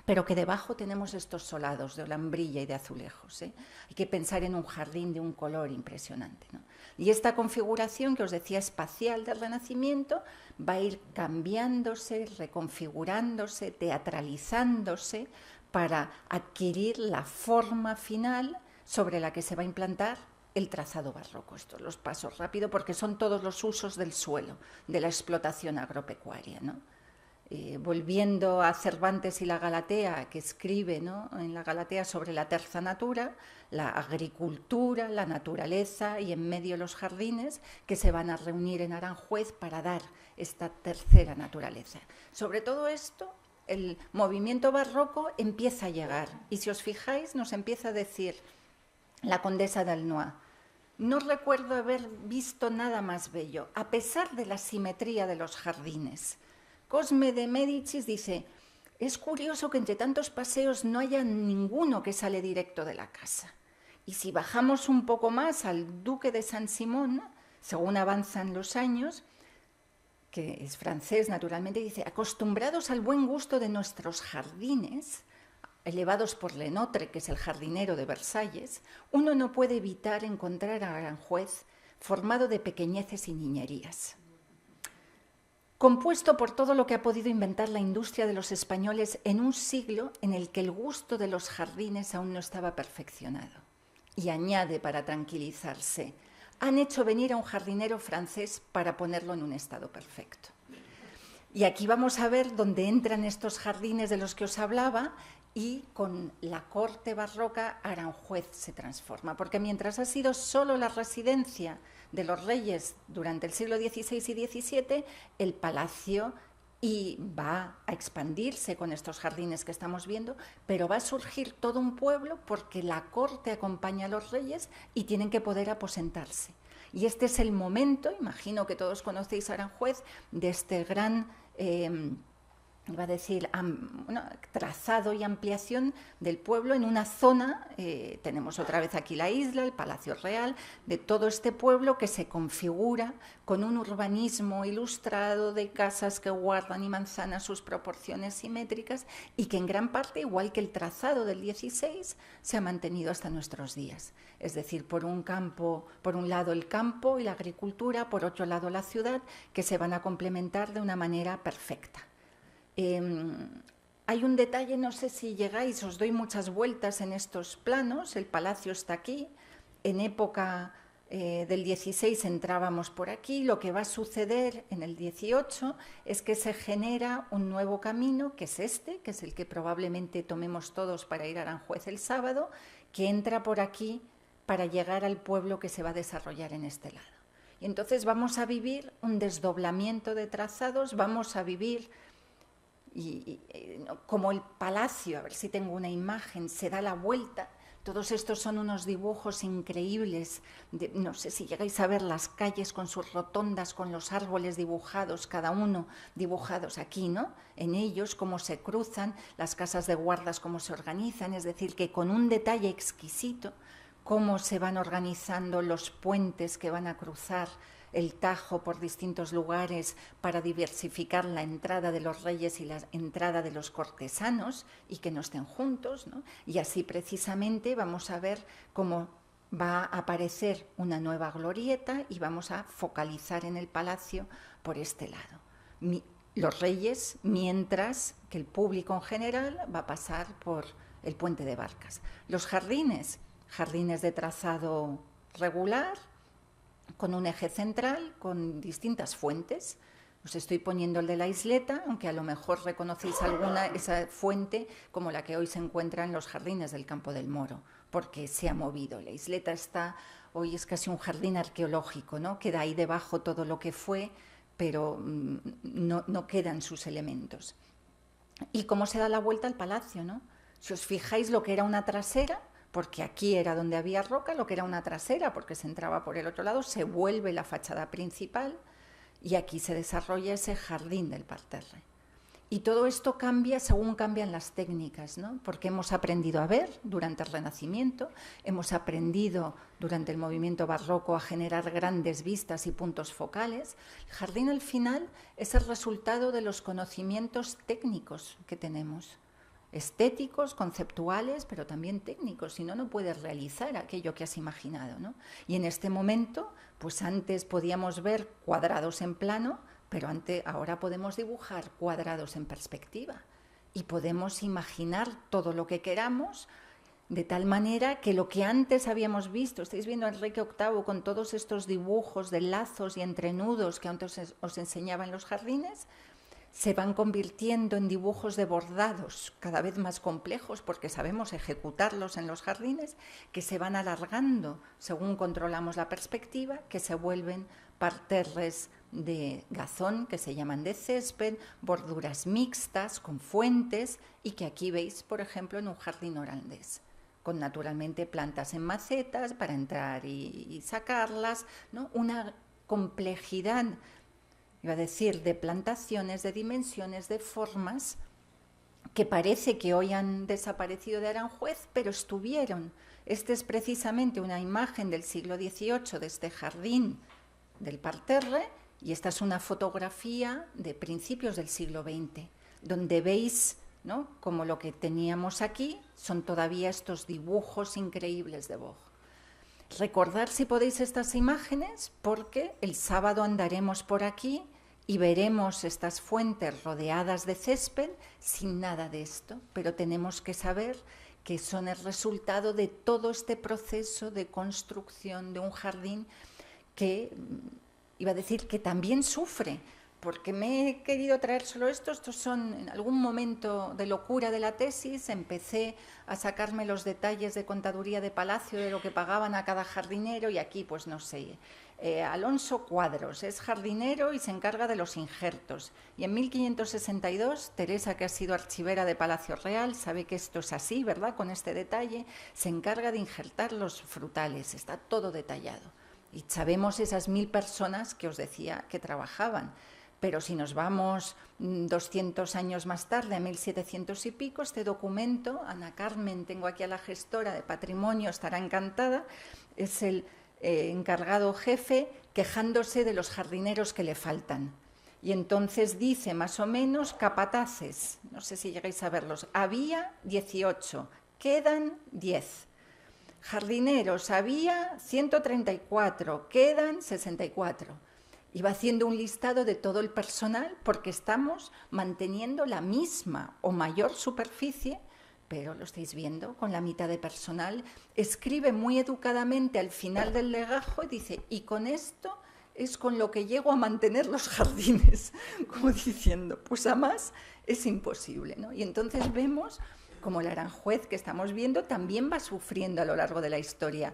pero que debajo tenemos estos solados de olambrilla y de azulejos, ¿eh? Hay que pensar en un jardín de un color impresionante, ¿no? Y esta configuración que os decía espacial del Renacimiento va a ir cambiándose, reconfigurándose, teatralizándose para adquirir la forma final sobre la que se va a implantar el trazado barroco. Estos los paso rápido porque son todos los usos del suelo, de la explotación agropecuaria, ¿no? Volviendo a Cervantes y la Galatea, que escribe, ¿no?, en la Galatea sobre la terza natura, la agricultura, la naturaleza y en medio los jardines que se van a reunir en Aranjuez para dar esta tercera naturaleza. Sobre todo esto, el movimiento barroco empieza a llegar y si os fijáis nos empieza a decir la condesa de Aulnoy: no recuerdo haber visto nada más bello, a pesar de la simetría de los jardines. Cosme de Médicis dice: es curioso que entre tantos paseos no haya ninguno que sale directo de la casa. Y si bajamos un poco más al duque de Saint-Simon, según avanzan los años, que es francés naturalmente, dice: acostumbrados al buen gusto de nuestros jardines, elevados por Lenotre, que es el jardinero de Versalles, uno no puede evitar encontrar a Aranjuez formado de pequeñeces y niñerías. Compuesto por todo lo que ha podido inventar la industria de los españoles en un siglo en el que el gusto de los jardines aún no estaba perfeccionado. Y añade para tranquilizarse: han hecho venir a un jardinero francés para ponerlo en un estado perfecto. Y aquí vamos a ver dónde entran estos jardines de los que os hablaba, y con la corte barroca Aranjuez se transforma, porque mientras ha sido solo la residencia de los reyes durante el siglo XVI y XVII, el palacio y va a expandirse con estos jardines que estamos viendo, pero va a surgir todo un pueblo porque la corte acompaña a los reyes y tienen que poder aposentarse. Y este es el momento, imagino que todos conocéis Aranjuez, de este gran iba a decir, trazado y ampliación del pueblo en una zona, tenemos otra vez aquí la isla, el Palacio Real, de todo este pueblo que se configura con un urbanismo ilustrado de casas que guardan y manzanas sus proporciones simétricas y que en gran parte, igual que el trazado del 16, se ha mantenido hasta nuestros días. Es decir, por un lado el campo y la agricultura, por otro lado la ciudad, que se van a complementar de una manera perfecta. Hay un detalle, no sé si llegáis, os doy muchas vueltas en estos planos, el palacio está aquí, en época del 16 entrábamos por aquí, lo que va a suceder en el 18 es que se genera un nuevo camino, que es este, que es el que probablemente tomemos todos para ir a Aranjuez el sábado, que entra por aquí para llegar al pueblo que se va a desarrollar en este lado. Y entonces vamos a vivir un desdoblamiento de trazados, vamos a vivir como el palacio, a ver si tengo una imagen, se da la vuelta. Todos estos son unos dibujos increíbles, no sé si llegáis a ver las calles con sus rotondas, con los árboles dibujados, cada uno dibujados aquí, ¿no? En ellos, cómo se cruzan, las casas de guardas, cómo se organizan, es decir, que con un detalle exquisito, cómo se van organizando los puentes que van a cruzar el Tajo por distintos lugares para diversificar la entrada de los reyes y la entrada de los cortesanos y que no estén juntos, ¿no? Y así precisamente vamos a ver cómo va a aparecer una nueva glorieta y vamos a focalizar en el palacio por este lado. Los reyes, mientras que el público en general va a pasar por el puente de Barcas. Los jardines de trazado regular, con un eje central, con distintas fuentes. Os estoy poniendo el de la isleta, aunque a lo mejor reconocéis alguna, esa fuente como la que hoy se encuentra en los jardines del Campo del Moro, porque se ha movido. La isleta hoy es casi un jardín arqueológico, ¿no? Queda ahí debajo todo lo que fue, pero no quedan sus elementos. Y cómo se da la vuelta al palacio, ¿no? Si os fijáis lo que era una trasera, porque aquí era donde había roca, lo que era una trasera, porque se entraba por el otro lado, se vuelve la fachada principal y aquí se desarrolla ese jardín del parterre. Y todo esto cambia según cambian las técnicas, ¿no? Porque hemos aprendido a ver durante el Renacimiento, hemos aprendido durante el movimiento barroco a generar grandes vistas y puntos focales. El jardín al final es el resultado de los conocimientos técnicos que tenemos. estéticos, conceptuales, pero también técnicos, si no, no puedes realizar aquello que has imaginado, ¿no? Y en este momento, pues antes podíamos ver cuadrados en plano, pero ahora podemos dibujar cuadrados en perspectiva y podemos imaginar todo lo que queramos, de tal manera que lo que antes habíamos visto, estáis viendo a Enrique VIII con todos estos dibujos de lazos y entrenudos que antes os enseñaba en los jardines, se van convirtiendo en dibujos de bordados cada vez más complejos porque sabemos ejecutarlos en los jardines, que se van alargando según controlamos la perspectiva, que se vuelven parterres de gazón, que se llaman de césped, borduras mixtas con fuentes y que aquí veis, por ejemplo, en un jardín holandés, con naturalmente plantas en macetas para entrar y sacarlas, ¿no? Una complejidad, iba a decir, de plantaciones, de dimensiones, de formas, que parece que hoy han desaparecido de Aranjuez, pero estuvieron. Esta es precisamente una imagen del siglo XVIII de este jardín del parterre, y esta es una fotografía de principios del siglo XX, donde veis, ¿no?, como lo que teníamos aquí son todavía estos dibujos increíbles de Vogt. Recordad, si podéis, estas imágenes, porque el sábado andaremos por aquí y veremos estas fuentes rodeadas de césped sin nada de esto, pero tenemos que saber que son el resultado de todo este proceso de construcción de un jardín que, iba a decir, que también sufre, porque me he querido traer solo esto. Estos son, en algún momento de locura de la tesis, empecé a sacarme los detalles de contaduría de palacio de lo que pagaban a cada jardinero, y aquí, pues no sé, Alonso Cuadros es jardinero y se encarga de los injertos. Y en 1562, Teresa, que ha sido archivera de Palacio Real, sabe que esto es así, ¿verdad?, con este detalle, se encarga de injertar los frutales, está todo detallado. Y sabemos esas 1000 personas que os decía que trabajaban. Pero si nos vamos 200 años más tarde, a 1700 y pico, este documento, Ana Carmen, tengo aquí a la gestora de patrimonio, estará encantada, es el encargado jefe quejándose de los jardineros que le faltan. Y entonces dice más o menos capataces, no sé si llegáis a verlos, había 18, quedan 10. Jardineros había 134, quedan 64. Y va haciendo un listado de todo el personal porque estamos manteniendo la misma o mayor superficie, pero lo estáis viendo, con la mitad de personal. Escribe muy educadamente al final del legajo y dice, y con esto es con lo que llego a mantener los jardines, como diciendo, pues a más es imposible, ¿no? Y entonces vemos como el Aranjuez que estamos viendo también va sufriendo a lo largo de la historia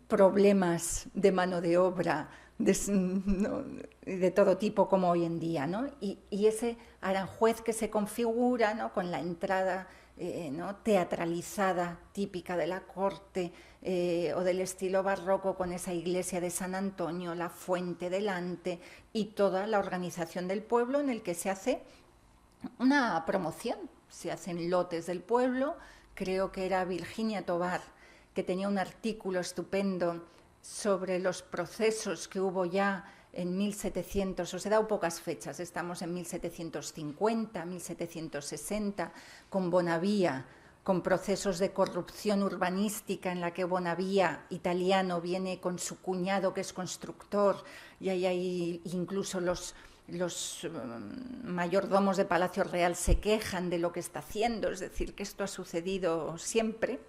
problemas de mano de obra, de todo tipo como hoy en día, ¿no? Y ese Aranjuez que se configura, ¿no?, con la entrada ¿no?, teatralizada típica de la corte o del estilo barroco, con esa iglesia de San Antonio, la fuente delante y toda la organización del pueblo en el que se hace una promoción, se hacen lotes del pueblo. Creo que era Virginia Tobar que tenía un artículo estupendo sobre los procesos que hubo ya en 1700, os he dado pocas fechas, estamos en 1750, 1760, con Bonavía, con procesos de corrupción urbanística en la que Bonavía, italiano, viene con su cuñado que es constructor, y hay incluso los mayordomos de Palacio Real se quejan de lo que está haciendo, es decir, que esto ha sucedido siempre,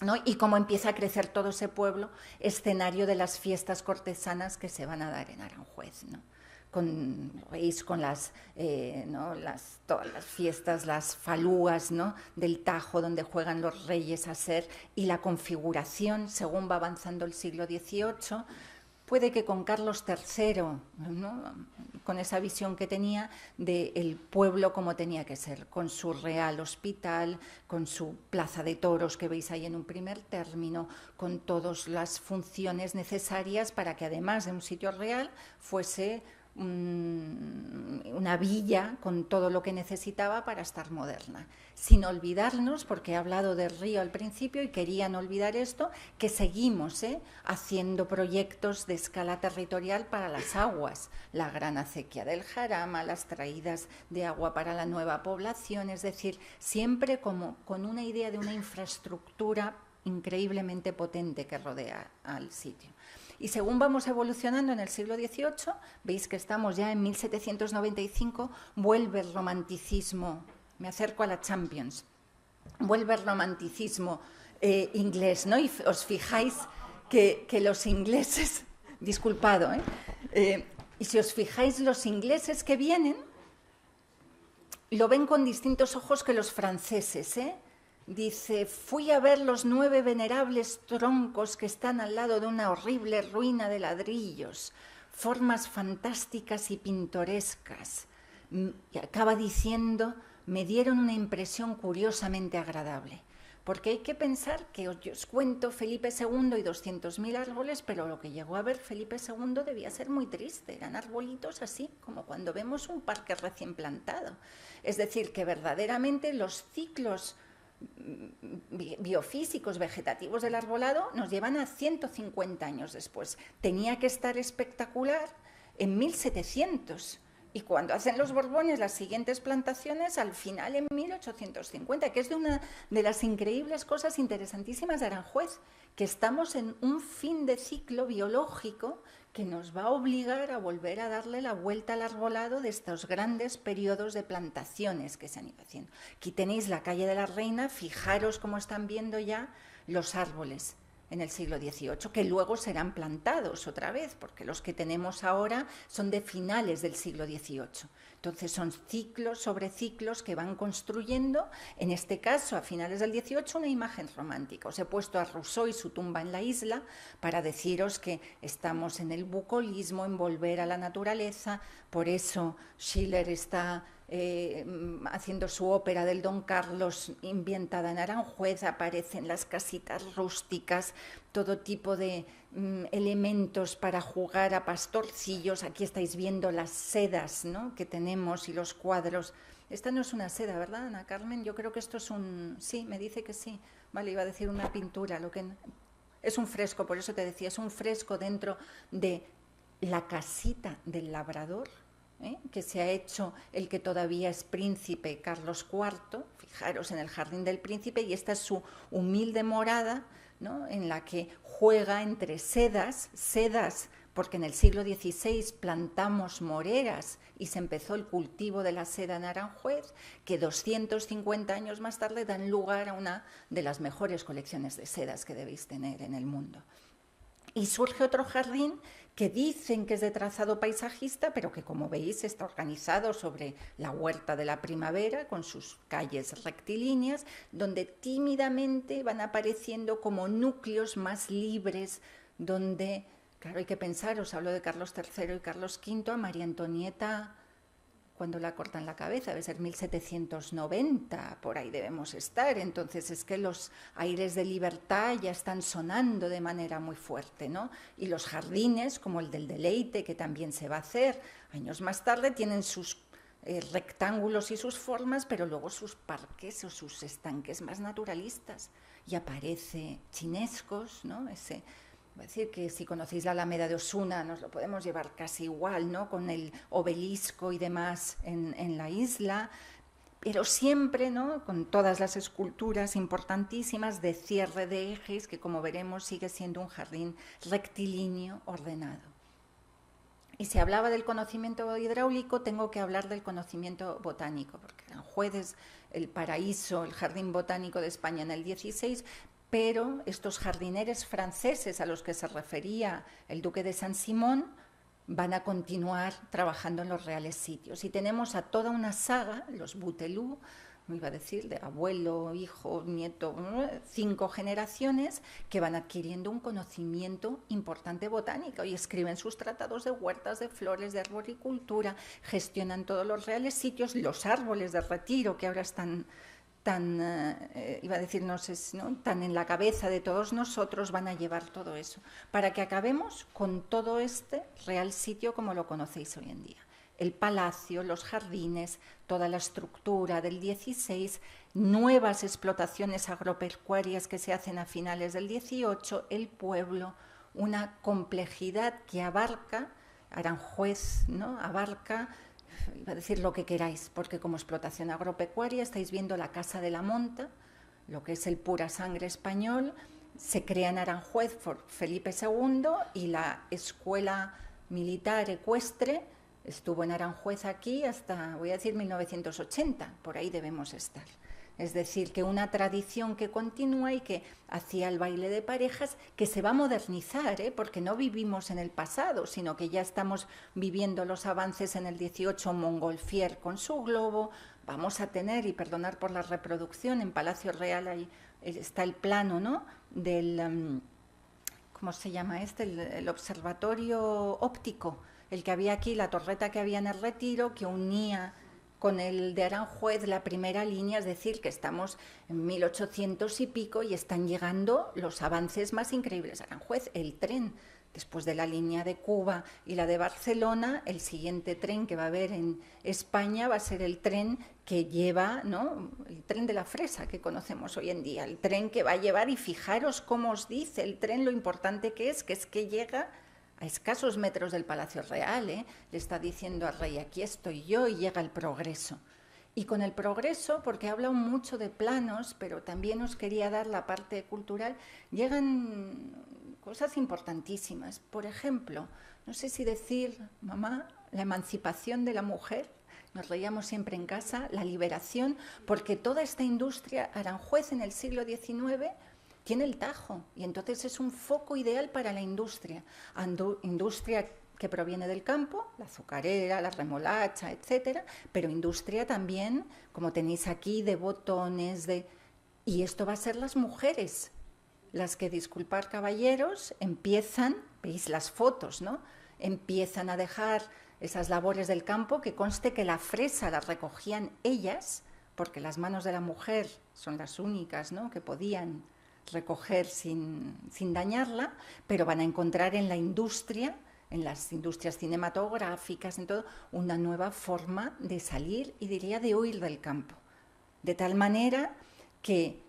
¿no? Y cómo empieza a crecer todo ese pueblo, escenario de las fiestas cortesanas que se van a dar en Aranjuez, ¿no? Veis con ¿no?, todas las fiestas, las falúas, ¿no?, del Tajo, donde juegan los reyes a ser, y la configuración, según va avanzando el siglo XVIII, puede que con Carlos III, ¿no?, con esa visión que tenía del pueblo como tenía que ser, con su Real Hospital, con su plaza de toros que veis ahí en un primer término, con todas las funciones necesarias para que además de un sitio real fuese una villa con todo lo que necesitaba para estar moderna. Sin olvidarnos, porque he hablado del río al principio y quería no olvidar esto, que seguimos haciendo proyectos de escala territorial para las aguas, la gran acequia del Jarama, las traídas de agua para la nueva población, es decir, siempre como con una idea de una infraestructura increíblemente potente que rodea al sitio. Y según vamos evolucionando en el siglo XVIII, veis que estamos ya en 1795, vuelve el romanticismo, me acerco a la Champions, vuelve el romanticismo inglés, ¿no? Y os fijáis que los ingleses, disculpado, y si os fijáis, los ingleses que vienen lo ven con distintos ojos que los franceses, Dice, fui a ver los 9 venerables troncos que están al lado de una horrible ruina de ladrillos, formas fantásticas y pintorescas. Y acaba diciendo, me dieron una impresión curiosamente agradable. Porque hay que pensar que os cuento Felipe II y 200.000 árboles, pero lo que llegó a ver Felipe II debía ser muy triste. Eran arbolitos así, como cuando vemos un parque recién plantado. Es decir, que verdaderamente los ciclos biofísicos, vegetativos del arbolado nos llevan a 150 años después. Tenía que estar espectacular en 1700 y cuando hacen los Borbones las siguientes plantaciones al final en 1850, que es de una de las increíbles cosas interesantísimas de Aranjuez, que estamos en un fin de ciclo biológico que nos va a obligar a volver a darle la vuelta al arbolado de estos grandes periodos de plantaciones que se han ido haciendo. Aquí tenéis la calle de la Reina, fijaros cómo están viendo ya los árboles en el siglo XVIII, que luego serán plantados otra vez, porque los que tenemos ahora son de finales del siglo XVIII. Entonces son ciclos sobre ciclos que van construyendo, en este caso a finales del XVIII, una imagen romántica. Os he puesto a Rousseau y su tumba en la isla para deciros que estamos en el bucolismo, en volver a la naturaleza, por eso Schiller está haciendo su ópera del Don Carlos ambientada en Aranjuez, aparecen las casitas rústicas, todo tipo de elementos para jugar a pastorcillos. Aquí estáis viendo las sedas, ¿no?, que tenemos y los cuadros. Esta no es una seda, ¿verdad, Ana Carmen? Yo creo que esto es un... Sí, me dice que sí. Vale, iba a decir una pintura. Lo que... Es un fresco, por eso te decía, es un fresco dentro de la casita del labrador, que se ha hecho el que todavía es príncipe, Carlos IV, fijaros en el Jardín del Príncipe, y esta es su humilde morada, ¿no?, en la que juega entre sedas, porque en el siglo XVI plantamos moreras y se empezó el cultivo de la seda en Aranjuez, que 250 años más tarde dan lugar a una de las mejores colecciones de sedas que debéis tener en el mundo. Y surge otro jardín que dicen que es de trazado paisajista, pero que, como veis, está organizado sobre la huerta de la primavera, con sus calles rectilíneas, donde tímidamente van apareciendo como núcleos más libres, donde, claro, hay que pensar, os hablo de Carlos III y Carlos V, a María Antonieta, cuando la cortan la cabeza, debe ser 1790, por ahí debemos estar. Entonces es que los aires de libertad ya están sonando de manera muy fuerte, ¿no? Y los jardines, como el del Deleite, que también se va a hacer años más tarde, tienen sus rectángulos y sus formas, pero luego sus parques o sus estanques más naturalistas. Y aparece Chinescos, ¿no? Es decir, que si conocéis la Alameda de Osuna, nos lo podemos llevar casi igual, ¿no?, con el obelisco y demás en la isla, pero siempre, ¿no?, con todas las esculturas importantísimas de cierre de ejes, que como veremos sigue siendo un jardín rectilíneo ordenado. Y si hablaba del conocimiento hidráulico, tengo que hablar del conocimiento botánico, porque Aranjuez es el paraíso, el jardín botánico de España en el XVI, pero estos jardineres franceses a los que se refería el duque de Saint-Simon van a continuar trabajando en los reales sitios. Y tenemos a toda una saga, los Bouteloup, me iba a decir, de abuelo, hijo, nieto, 5 generaciones, que van adquiriendo un conocimiento importante botánico y escriben sus tratados de huertas, de flores, de arboricultura, gestionan todos los reales sitios, los árboles de retiro que ahora están tan, iba a decir, no sé, ¿no?, tan en la cabeza de todos nosotros, van a llevar todo eso, para que acabemos con todo este Real Sitio como lo conocéis hoy en día. El palacio, los jardines, toda la estructura del 16, nuevas explotaciones agropecuarias que se hacen a finales del 18, el pueblo, una complejidad que abarca Aranjuez, ¿no?, abarca, iba a decir lo que queráis, porque como explotación agropecuaria estáis viendo la Casa de la Monta, lo que es el pura sangre español, se crea en Aranjuez por Felipe II y la escuela militar ecuestre estuvo en Aranjuez aquí hasta, voy a decir, 1980, por ahí debemos estar. Es decir, que una tradición que continúa y que hacía el baile de parejas, que se va a modernizar, porque no vivimos en el pasado, sino que ya estamos viviendo los avances en el 18, Montgolfier con su globo. Vamos a tener, y perdonar por la reproducción, en Palacio Real ahí está el plano, ¿no?, del, ¿cómo se llama este? El observatorio óptico, el que había aquí, la torreta que había en el Retiro, que unía con el de Aranjuez la primera línea, es decir, que estamos en 1800 y pico y están llegando los avances más increíbles. Aranjuez, el tren, después de la línea de Cuba y la de Barcelona, el siguiente tren que va a haber en España va a ser el tren que lleva, ¿no?, el tren de la fresa que conocemos hoy en día, el tren que va a llevar, y fijaros cómo os dice el tren lo importante que es que llega a escasos metros del Palacio Real, le está diciendo al rey, aquí estoy yo, y llega el progreso. Y con el progreso, porque he hablado mucho de planos, pero también os quería dar la parte cultural, llegan cosas importantísimas. Por ejemplo, no sé si decir, mamá, la emancipación de la mujer, nos reíamos siempre en casa, la liberación, porque toda esta industria, Aranjuez en el siglo XIX, tiene el Tajo, y entonces es un foco ideal para la industria. Industria que proviene del campo, la azucarera, la remolacha, etcétera, pero industria también, como tenéis aquí, de botones, y esto va a ser las mujeres, las que, disculpad caballeros, empiezan, veis las fotos, ¿no?, empiezan a dejar esas labores del campo, que conste que la fresa la recogían ellas, porque las manos de la mujer son las únicas, ¿no?, que podían recoger sin dañarla, pero van a encontrar en la industria, en las industrias cinematográficas, en todo, una nueva forma de salir y, diría, de huir del campo. De tal manera que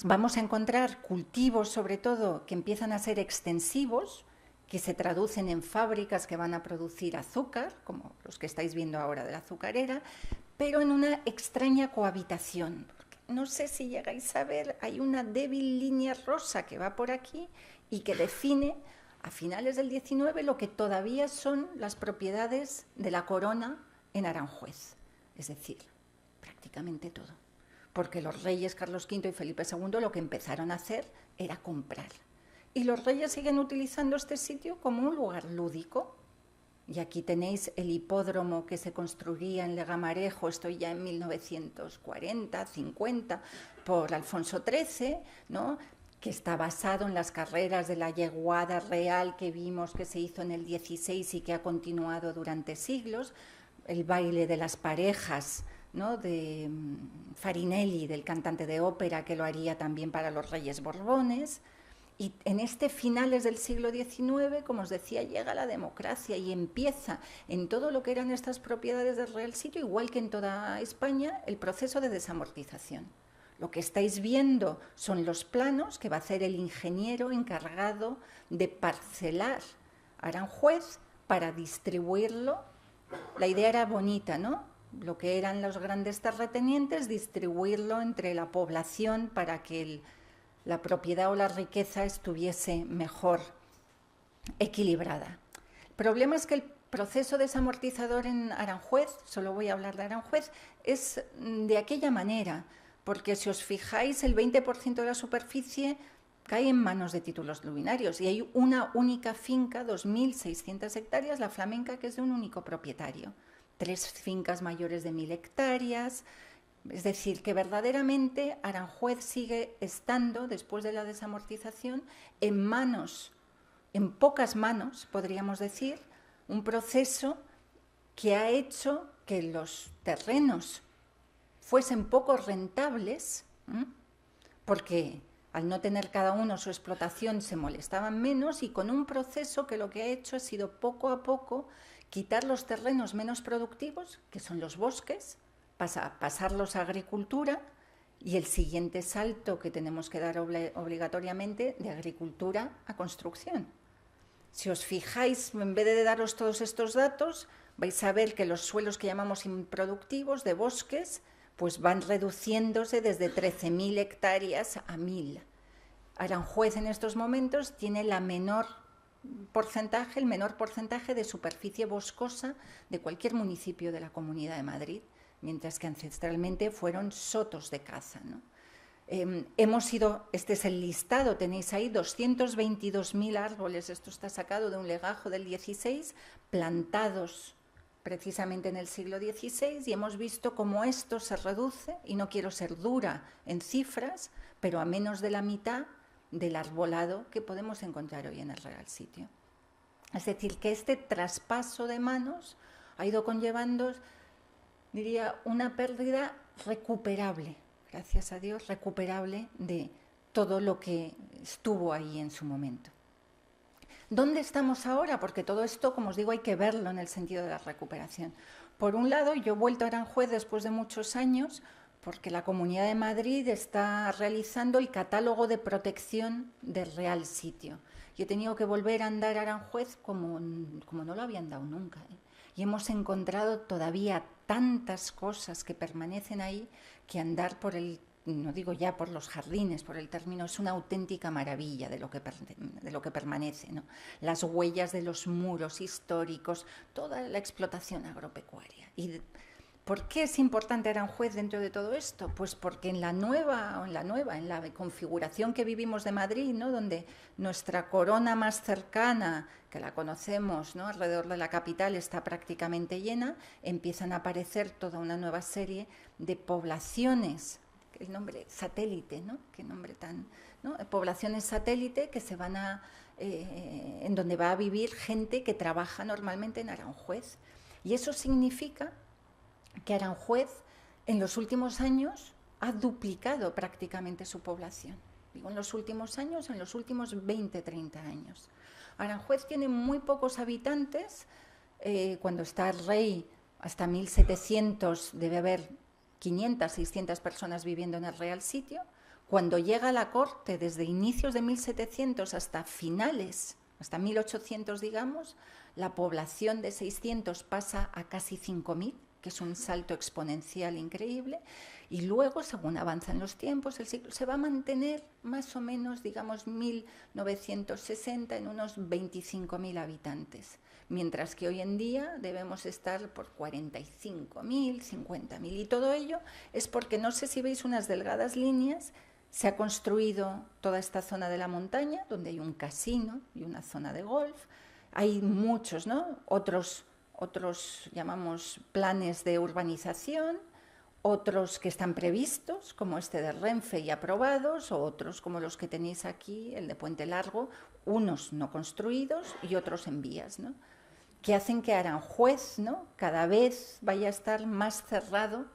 vamos a encontrar cultivos, sobre todo, que empiezan a ser extensivos, que se traducen en fábricas que van a producir azúcar, como los que estáis viendo ahora de la azucarera, pero en una extraña cohabitación. No sé si llegáis a ver, hay una débil línea rosa que va por aquí y que define a finales del 19 lo que todavía son las propiedades de la corona en Aranjuez. Es decir, prácticamente todo. Porque los reyes Carlos V y Felipe II lo que empezaron a hacer era comprar. Y los reyes siguen utilizando este sitio como un lugar lúdico. Y aquí tenéis el hipódromo que se construiría en Legamarejo, esto ya en 1940, 50, por Alfonso XIII, ¿no?, que está basado en las carreras de la yeguada real que vimos que se hizo en el 16 y que ha continuado durante siglos, el baile de las parejas, ¿no?, de Farinelli, del cantante de ópera, que lo haría también para los Reyes Borbones. Y en este finales del siglo XIX, como os decía, llega la democracia y empieza en todo lo que eran estas propiedades del Real Sitio, igual que en toda España, el proceso de desamortización. Lo que estáis viendo son los planos que va a hacer el ingeniero encargado de parcelar Aranjuez para distribuirlo. La idea era bonita, ¿no?, lo que eran los grandes terratenientes, distribuirlo entre la población para que la propiedad o la riqueza estuviese mejor equilibrada. El problema es que el proceso desamortizador en Aranjuez, solo voy a hablar de Aranjuez, es de aquella manera, porque si os fijáis, el 20% de la superficie cae en manos de títulos luminarios y hay una única finca, 2.600 hectáreas, la Flamenca, que es de un único propietario. 3 fincas mayores de 1.000 hectáreas, es decir, que verdaderamente Aranjuez sigue estando, después de la desamortización, en manos, en pocas manos, podríamos decir, un proceso que ha hecho que los terrenos fuesen poco rentables, porque al no tener cada uno su explotación se molestaban menos, y con un proceso que lo que ha hecho ha sido poco a poco quitar los terrenos menos productivos, que son los bosques, pasarlos a agricultura, y el siguiente salto que tenemos que dar obligatoriamente de agricultura a construcción. Si os fijáis, en vez de daros todos estos datos, vais a ver que los suelos que llamamos improductivos de bosques pues van reduciéndose desde 13.000 hectáreas a 1.000. Aranjuez en estos momentos tiene el menor porcentaje de superficie boscosa de cualquier municipio de la Comunidad de Madrid, mientras que ancestralmente fueron sotos de caza, ¿no? Este es el listado, tenéis ahí 222.000 árboles, esto está sacado de un legajo del XVI, plantados precisamente en el siglo XVI, y hemos visto cómo esto se reduce, y no quiero ser dura en cifras, pero a menos de la mitad del arbolado que podemos encontrar hoy en el Real Sitio. Es decir, que este traspaso de manos ha ido conllevando, diría, una pérdida recuperable, gracias a Dios, recuperable de todo lo que estuvo ahí en su momento. ¿Dónde estamos ahora? Porque todo esto, como os digo, hay que verlo en el sentido de la recuperación. Por un lado, yo he vuelto a Aranjuez después de muchos años porque la Comunidad de Madrid está realizando el catálogo de protección del Real Sitio. Y he tenido que volver a andar a Aranjuez como no lo había andado nunca, ¿eh? Y hemos encontrado todavía tantas cosas que permanecen ahí que andar por no digo ya por los jardines, por el término, es una auténtica maravilla de lo que permanece, ¿no? Las huellas de los muros históricos, toda la explotación agropecuaria. ¿Y por qué es importante Aranjuez dentro de todo esto? Pues porque en la configuración que vivimos de Madrid, ¿no? Donde nuestra corona más cercana, que la conocemos, ¿no? Alrededor de la capital, está prácticamente llena, empiezan a aparecer toda una nueva serie de poblaciones, el nombre satélite, ¿no? Qué nombre tan, ¿no? Poblaciones satélite que se van en donde va a vivir gente que trabaja normalmente en Aranjuez. Y eso significa que Aranjuez en los últimos años ha duplicado prácticamente su población. Digo en los últimos años, en los últimos 20, 30 años. Aranjuez tiene muy pocos habitantes. Cuando está el rey, hasta 1700 debe haber 500, 600 personas viviendo en el Real Sitio. Cuando llega la corte, desde inicios de 1700 hasta finales, hasta 1800 digamos, la población de 600 pasa a casi 5.000, que es un salto exponencial increíble, y luego, según avanzan los tiempos, el siglo se va a mantener más o menos, digamos, 1960 en unos 25.000 habitantes, mientras que hoy en día debemos estar por 45.000, 50.000, y todo ello es porque, no sé si veis unas delgadas líneas, se ha construido toda esta zona de la montaña, donde hay un casino y una zona de golf, hay muchos, ¿no? Otros llamamos planes de urbanización, otros que están previstos, como este de Renfe y aprobados, o otros como los que tenéis aquí, el de Puente Largo, unos no construidos y otros en vías, ¿no? Que hacen que Aranjuez, ¿no? Cada vez vaya a estar más cerrado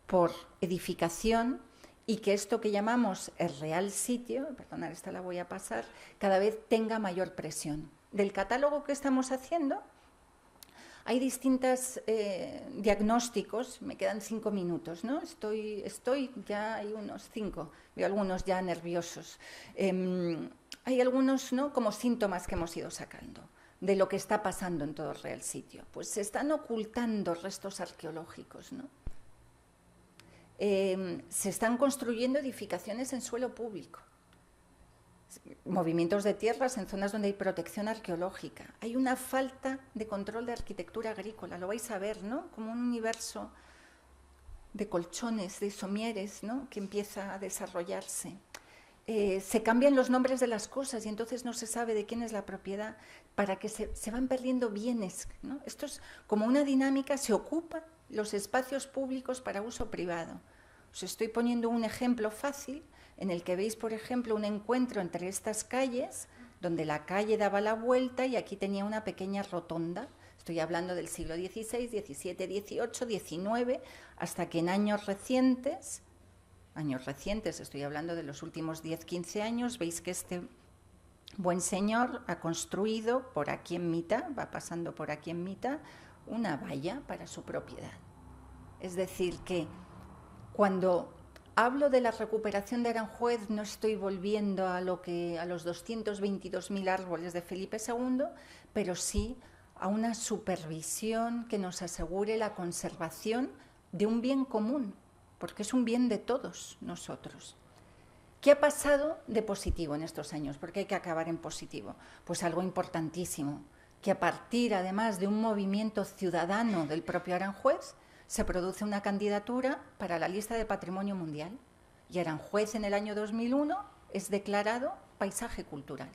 por edificación, y que esto que llamamos el Real Sitio, perdonad, esta la voy a pasar, cada vez tenga mayor presión. Del catálogo que estamos haciendo, hay distintos diagnósticos, me quedan 5 minutos, ¿no? Estoy ya, hay unos 5, veo algunos ya nerviosos. Hay algunos, ¿no? Como síntomas que hemos ido sacando de lo que está pasando en todo el Real Sitio. Pues se están ocultando restos arqueológicos, ¿no? Se están construyendo edificaciones en suelo público, movimientos de tierras en zonas donde hay protección arqueológica. Hay una falta de control de arquitectura agrícola, lo vais a ver, ¿no? Como un universo de colchones, de somieres, ¿no? Que empieza a desarrollarse. Se cambian los nombres de las cosas y entonces no se sabe de quién es la propiedad, para que se van perdiendo bienes, ¿no? Esto es como una dinámica, se ocupan los espacios públicos para uso privado. Os estoy poniendo un ejemplo fácil en el que veis, por ejemplo, un encuentro entre estas calles, donde la calle daba la vuelta y aquí tenía una pequeña rotonda. Estoy hablando del siglo XVI, XVII, XVIII, XIX, hasta que en años recientes, estoy hablando de los últimos 10, 15 años, veis que este buen señor ha construido por aquí en mitad, va pasando por aquí en mitad, una valla para su propiedad. Es decir, que cuando hablo de la recuperación de Aranjuez, no estoy volviendo a los 222.000 árboles de Felipe II, pero sí a una supervisión que nos asegure la conservación de un bien común, porque es un bien de todos nosotros. ¿Qué ha pasado de positivo en estos años? Porque hay que acabar en positivo. Pues algo importantísimo, que a partir además de un movimiento ciudadano del propio Aranjuez, se produce una candidatura para la lista de Patrimonio Mundial y Aranjuez en el año 2001 es declarado paisaje cultural.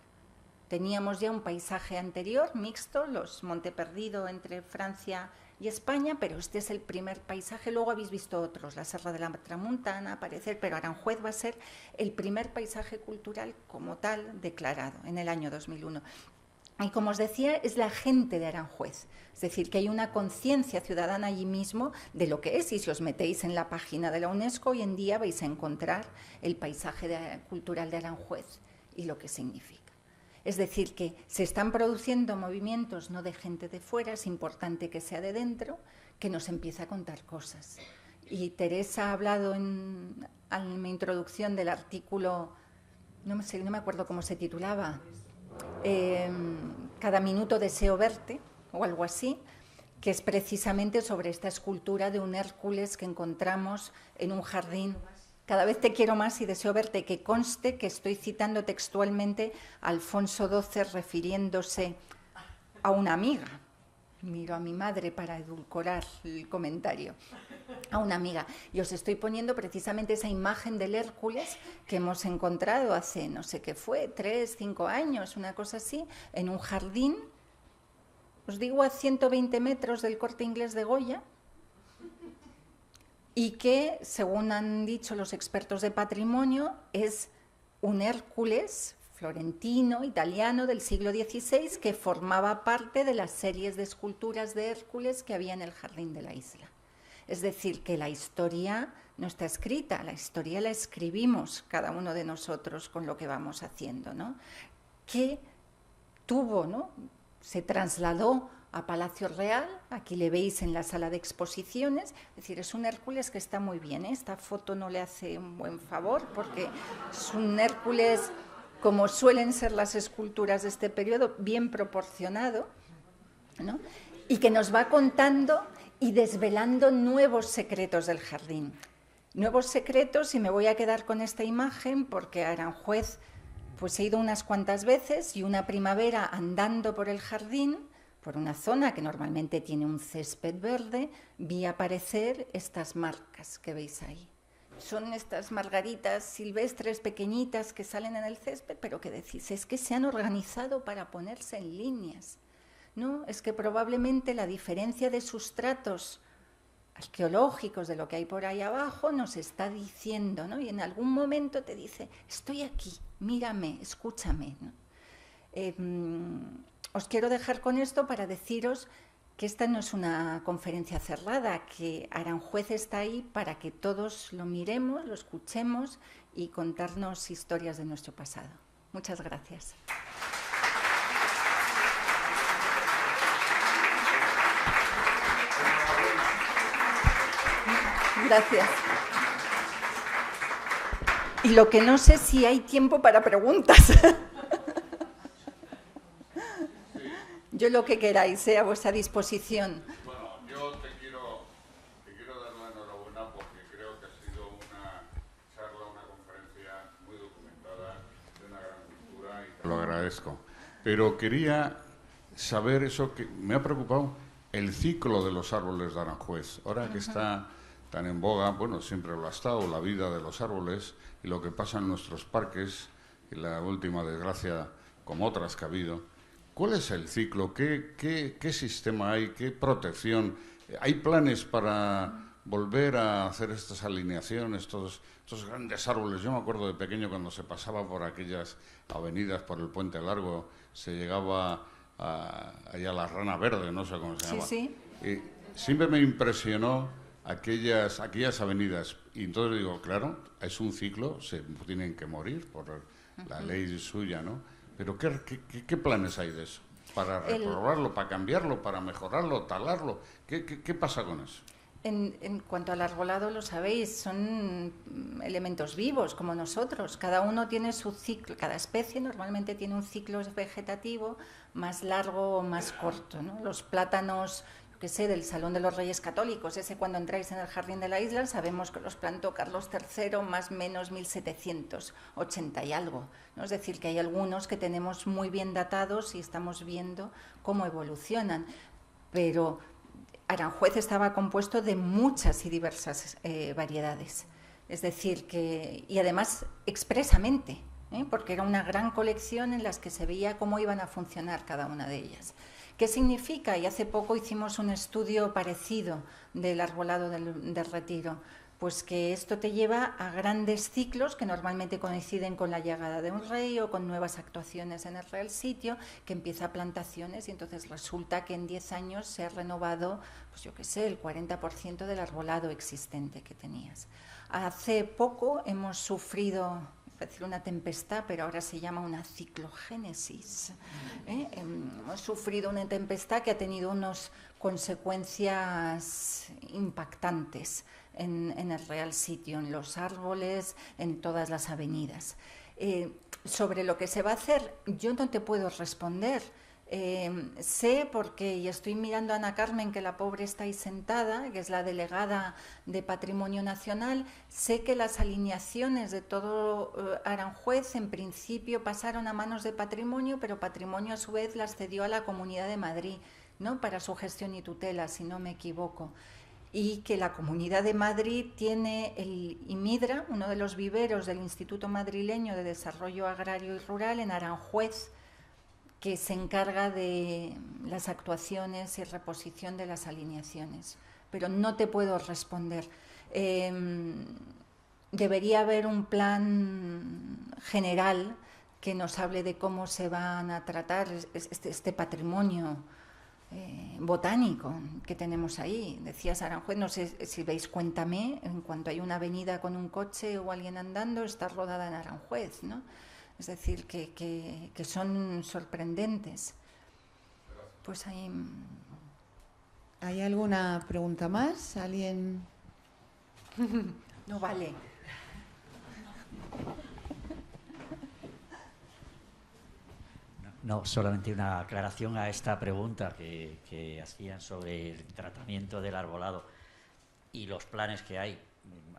Teníamos ya un paisaje anterior, mixto, los Monte Perdido entre Francia y España, pero este es el primer paisaje. Luego habéis visto otros, la Serra de la Tramuntana aparecer, pero Aranjuez va a ser el primer paisaje cultural como tal declarado en el año 2001. Y como os decía, es la gente de Aranjuez, es decir, que hay una conciencia ciudadana allí mismo de lo que es, y si os metéis en la página de la UNESCO, hoy en día vais a encontrar el paisaje cultural de Aranjuez y lo que significa. Es decir, que se están produciendo movimientos no de gente de fuera, es importante que sea de dentro, que nos empieza a contar cosas. Y Teresa ha hablado en mi introducción del artículo, no me acuerdo cómo se titulaba, Cada minuto deseo verte, o algo así, que es precisamente sobre esta escultura de un Hércules que encontramos en un jardín. Cada vez te quiero más y deseo verte, que conste que estoy citando textualmente a Alfonso XII refiriéndose a una amiga. Miro a mi madre para edulcorar el comentario. A una amiga. Y os estoy poniendo precisamente esa imagen del Hércules que hemos encontrado hace, no sé qué fue, 3, 5 años, una cosa así, en un jardín, os digo, a 120 metros del Corte Inglés de Goya, y que, según han dicho los expertos de patrimonio, es un Hércules florentino, italiano, del siglo XVI, que formaba parte de las series de esculturas de Hércules que había en el jardín de la isla. Es decir, que la historia no está escrita, la historia la escribimos cada uno de nosotros con lo que vamos haciendo, ¿no? Que tuvo, ¿no? Se trasladó a Palacio Real, aquí le veis en la sala de exposiciones, es decir, es un Hércules que está muy bien, ¿eh? Esta foto no le hace un buen favor porque es un Hércules, como suelen ser las esculturas de este periodo, bien proporcionado, ¿no? Y que nos va contando y desvelando nuevos secretos del jardín. Nuevos secretos, y me voy a quedar con esta imagen porque a Aranjuez pues he ido unas cuantas veces y una primavera andando por el jardín, por una zona que normalmente tiene un césped verde, vi aparecer estas marcas que veis ahí. Son estas margaritas silvestres pequeñitas que salen en el césped, pero que decís, es que se han organizado para ponerse en líneas. No, es que probablemente la diferencia de sustratos arqueológicos de lo que hay por ahí abajo nos está diciendo, ¿no? Y en algún momento te dice, estoy aquí, mírame, escúchame, ¿no? Os quiero dejar con esto para deciros que esta no es una conferencia cerrada, que Aranjuez está ahí para que todos lo miremos, lo escuchemos y contarnos historias de nuestro pasado. Muchas gracias. Gracias. Y lo que no sé si hay tiempo para preguntas. Yo lo que queráis, a vuestra disposición. Bueno, yo te quiero dar la enhorabuena porque creo que ha sido una charla, una conferencia muy documentada, de una gran cultura y te lo agradezco. Pero quería saber eso que me ha preocupado, el ciclo de los árboles de Aranjuez. Ahora que está tan en boga, bueno, siempre lo ha estado, la vida de los árboles y lo que pasa en nuestros parques, y la última desgracia, como otras que ha habido. ¿Cuál es el ciclo? ¿Qué sistema hay? ¿Qué protección? ¿Hay planes para volver a hacer estas alineaciones, estos grandes árboles? Yo me acuerdo de pequeño cuando se pasaba por aquellas avenidas, por el Puente Largo, se llegaba allá la Rana Verde, no sé cómo se llama. Sí. Siempre me impresionó aquellas avenidas. Y entonces digo, claro, es un ciclo, se tienen que morir por la ley suya, ¿no? Pero ¿qué planes hay de eso? ¿Para reprobarlo, para cambiarlo, para mejorarlo, talarlo? ¿Qué pasa con eso? En cuanto al arbolado, lo sabéis, son elementos vivos como nosotros. Cada uno tiene su ciclo, cada especie normalmente tiene un ciclo vegetativo más largo o más corto, ¿no? Los plátanos, que sé, del Salón de los Reyes Católicos, ese cuando entráis en el Jardín de la Isla, sabemos que los plantó Carlos III más o menos 1780 y algo, ¿no? Es decir, que hay algunos que tenemos muy bien datados y estamos viendo cómo evolucionan, pero Aranjuez estaba compuesto de muchas y diversas variedades, es decir, que, y además expresamente, porque era una gran colección en las que se veía cómo iban a funcionar cada una de ellas. ¿Qué significa? Y hace poco hicimos un estudio parecido del arbolado del Retiro. Pues que esto te lleva a grandes ciclos que normalmente coinciden con la llegada de un rey o con nuevas actuaciones en el Real Sitio, que empieza plantaciones y entonces resulta que en 10 años se ha renovado, pues yo qué sé, el 40% del arbolado existente que tenías. Hace poco hemos sufrido, decir una tempestad, pero ahora se llama una ciclogénesis. Hemos sufrido una tempestad que ha tenido unas consecuencias impactantes en el Real Sitio, en los árboles, en todas las avenidas. Sobre lo que se va a hacer, yo no te puedo responder. Sé porque, y estoy mirando a Ana Carmen, que la pobre está ahí sentada, que es la delegada de Patrimonio Nacional, sé que las alineaciones de todo Aranjuez en principio pasaron a manos de Patrimonio, pero Patrimonio a su vez las cedió a la Comunidad de Madrid, ¿no? Para su gestión y tutela, si no me equivoco. Y que la Comunidad de Madrid tiene el IMIDRA, uno de los viveros del Instituto Madrileño de Desarrollo Agrario y Rural en Aranjuez, que se encarga de las actuaciones y reposición de las alineaciones. Pero no te puedo responder. Debería haber un plan general que nos hable de cómo se van a tratar este patrimonio botánico que tenemos ahí. Decías Aranjuez, no sé si veis Cuéntame, en cuanto hay una avenida con un coche o alguien andando, está rodada en Aranjuez, ¿no? Es decir, que son sorprendentes. Pues ahí... ¿Hay alguna pregunta más? ¿Alguien? No vale. No, solamente una aclaración a esta pregunta que hacían sobre el tratamiento del arbolado y los planes que hay.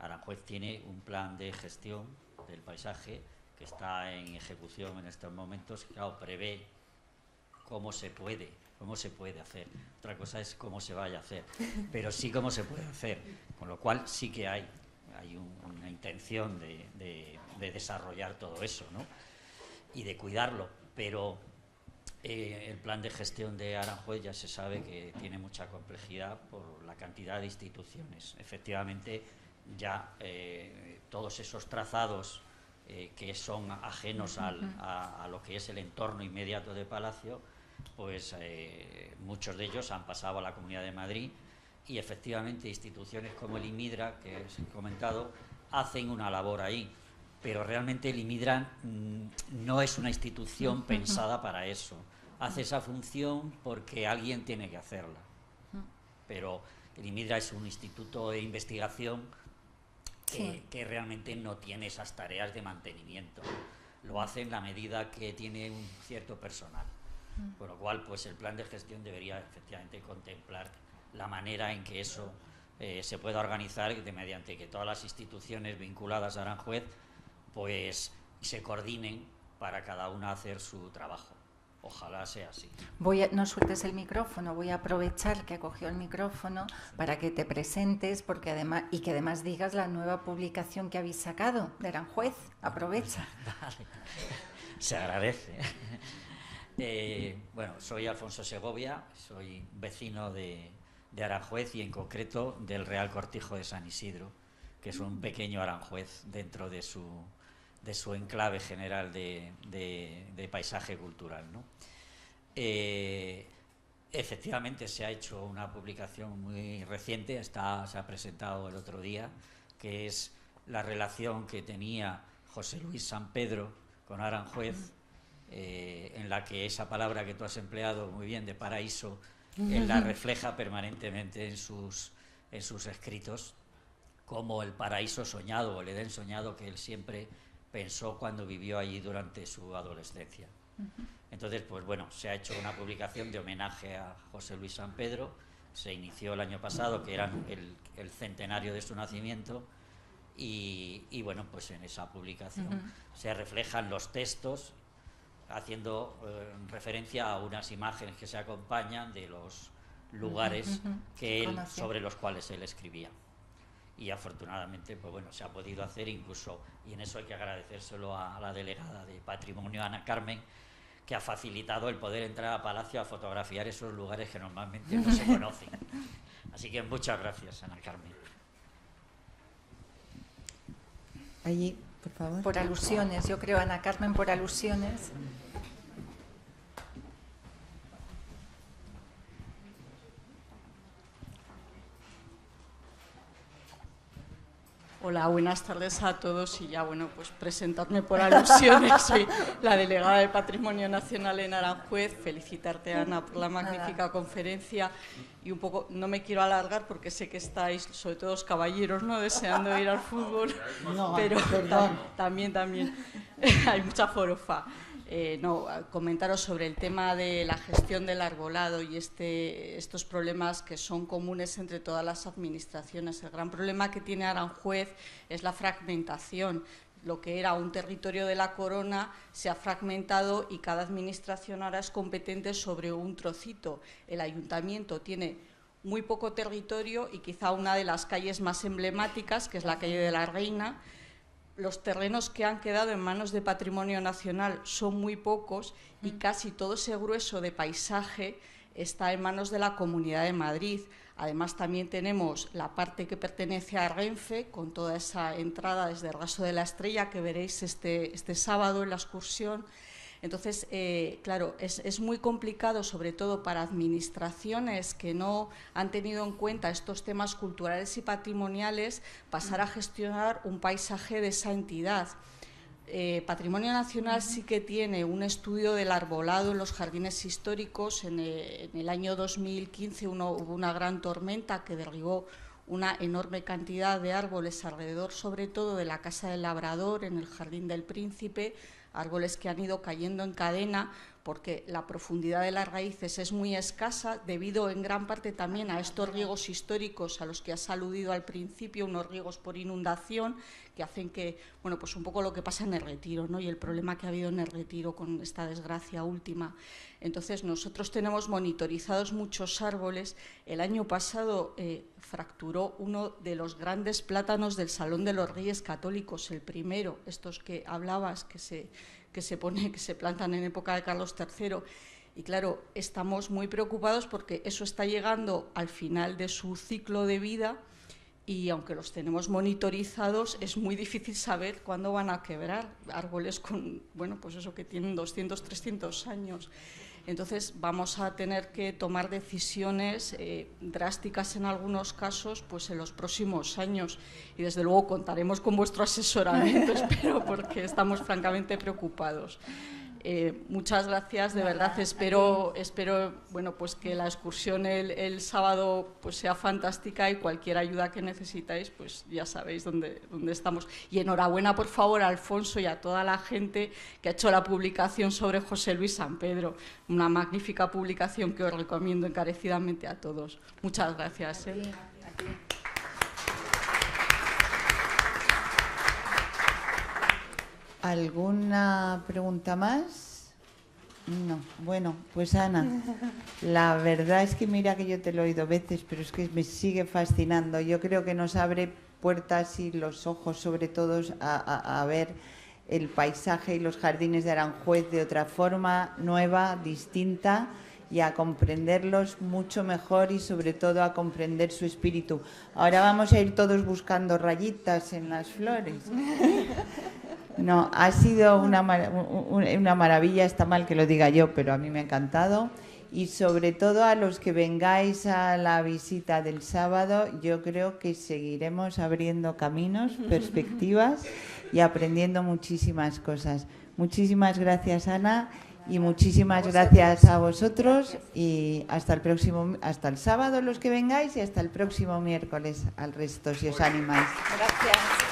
Aranjuez tiene un plan de gestión del paisaje que está en ejecución en estos momentos, que claro, prevé cómo se puede hacer. Otra cosa es cómo se vaya a hacer, pero sí cómo se puede hacer, con lo cual sí que hay una intención de desarrollar todo eso, ¿no? Y de cuidarlo, pero el plan de gestión de Aranjuez ya se sabe que tiene mucha complejidad por la cantidad de instituciones. Efectivamente, ya todos esos trazados que son ajenos a lo que es el entorno inmediato de Palacio, pues muchos de ellos han pasado a la Comunidad de Madrid y efectivamente instituciones como el IMIDRA, que os he comentado, hacen una labor ahí, pero realmente el IMIDRA no es una institución pensada para eso. Hace esa función porque alguien tiene que hacerla, pero el IMIDRA es un instituto de investigación que realmente no tiene esas tareas de mantenimiento. Lo hace en la medida que tiene un cierto personal. Con lo cual, pues el plan de gestión debería efectivamente contemplar la manera en que eso se pueda organizar mediante que todas las instituciones vinculadas a Aranjuez pues se coordinen para cada una hacer su trabajo. Ojalá sea así. No sueltes el micrófono, voy a aprovechar que ha cogido el micrófono para que te presentes porque además digas la nueva publicación que habéis sacado de Aranjuez. Aprovecha. Vale. Se agradece. Bueno, soy Alfonso Segovia, soy vecino de Aranjuez y en concreto del Real Cortijo de San Isidro, que es un pequeño Aranjuez dentro de su enclave general de paisaje cultural, ¿no? Efectivamente se ha hecho una publicación muy reciente, se ha presentado el otro día, que es la relación que tenía José Luis Sampedro con Aranjuez, en la que esa palabra que tú has empleado muy bien, de paraíso, él la refleja permanentemente en sus escritos como el paraíso soñado, o el Edén soñado que él siempre pensó cuando vivió allí durante su adolescencia. Entonces, pues bueno, se ha hecho una publicación de homenaje a José Luis Sampedro, se inició el año pasado, que era el centenario de su nacimiento, y bueno, pues en esa publicación se reflejan los textos, haciendo referencia a unas imágenes que se acompañan de los lugares sobre los cuales él escribía. Y afortunadamente, pues bueno, se ha podido hacer incluso, y en eso hay que agradecérselo a la delegada de Patrimonio, Ana Carmen, que ha facilitado el poder entrar a Palacio a fotografiar esos lugares que normalmente no se conocen. Así que muchas gracias, Ana Carmen. Allí, por favor. Por alusiones, yo creo, Ana Carmen, por alusiones. Hola, buenas tardes a todos y ya, bueno, pues presentarme por alusiones. Soy la delegada de Patrimonio Nacional en Aranjuez. Felicitarte, Ana, por la magnífica conferencia y un poco, no me quiero alargar porque sé que estáis, sobre todo los caballeros, ¿no?, deseando ir al fútbol, No, pero perdón. también hay mucha forofa. Comentaros sobre el tema de la gestión del arbolado y estos problemas que son comunes entre todas las administraciones. El gran problema que tiene Aranjuez es la fragmentación. Lo que era un territorio de la corona se ha fragmentado y cada administración ahora es competente sobre un trocito. El ayuntamiento tiene muy poco territorio y quizá una de las calles más emblemáticas, que es la calle de la Reina. Los terrenos que han quedado en manos de Patrimonio Nacional son muy pocos y casi todo ese grueso de paisaje está en manos de la Comunidad de Madrid. Además, también tenemos la parte que pertenece a Renfe, con toda esa entrada desde el Raso de la Estrella que veréis este sábado en la excursión. Entonces, claro, es muy complicado, sobre todo para administraciones que no han tenido en cuenta estos temas culturales y patrimoniales, pasar a gestionar un paisaje de esa entidad. Patrimonio Nacional sí que tiene un estudio del arbolado en los jardines históricos. En el año 2015 hubo una gran tormenta que derribó una enorme cantidad de árboles alrededor, sobre todo de la Casa del Labrador, en el Jardín del Príncipe, árboles que han ido cayendo en cadena porque la profundidad de las raíces es muy escasa, debido en gran parte también a estos riegos históricos a los que has aludido al principio, unos riegos por inundación que hacen que, bueno, pues un poco lo que pasa en el Retiro, ¿no?, y el problema que ha habido en el Retiro con esta desgracia última. Entonces, nosotros tenemos monitorizados muchos árboles. El año pasado fracturó uno de los grandes plátanos del Salón de los Reyes Católicos, el primero, estos que hablabas, que se plantan en época de Carlos III. Y claro, estamos muy preocupados porque eso está llegando al final de su ciclo de vida y aunque los tenemos monitorizados, es muy difícil saber cuándo van a quebrar. Árboles con, bueno, pues eso, que tienen 200, 300 años. Entonces vamos a tener que tomar decisiones drásticas en algunos casos, pues en los próximos años, y desde luego contaremos con vuestro asesoramiento, espero, porque estamos francamente preocupados. Muchas gracias, de verdad. Espero, bueno, pues que la excursión el sábado pues sea fantástica, y cualquier ayuda que necesitáis, pues ya sabéis dónde estamos. Y enhorabuena, por favor, a Alfonso y a toda la gente que ha hecho la publicación sobre José Luis Sampedro, una magnífica publicación que os recomiendo encarecidamente a todos. Muchas gracias. ¿Alguna pregunta más? No. Bueno, pues Ana, la verdad es que mira que yo te lo he oído veces, pero es que me sigue fascinando. Yo creo que nos abre puertas y los ojos, sobre todo, a ver el paisaje y los jardines de Aranjuez de otra forma, nueva, distinta, y a comprenderlos mucho mejor y sobre todo a comprender su espíritu. Ahora vamos a ir todos buscando rayitas en las flores. No, ha sido una maravilla, está mal que lo diga yo, pero a mí me ha encantado. Y sobre todo a los que vengáis a la visita del sábado, yo creo que seguiremos abriendo caminos, perspectivas y aprendiendo muchísimas cosas. Muchísimas gracias, Ana, y muchísimas gracias a vosotros, y hasta el sábado los que vengáis, y hasta el próximo miércoles al resto, si os animáis. Gracias.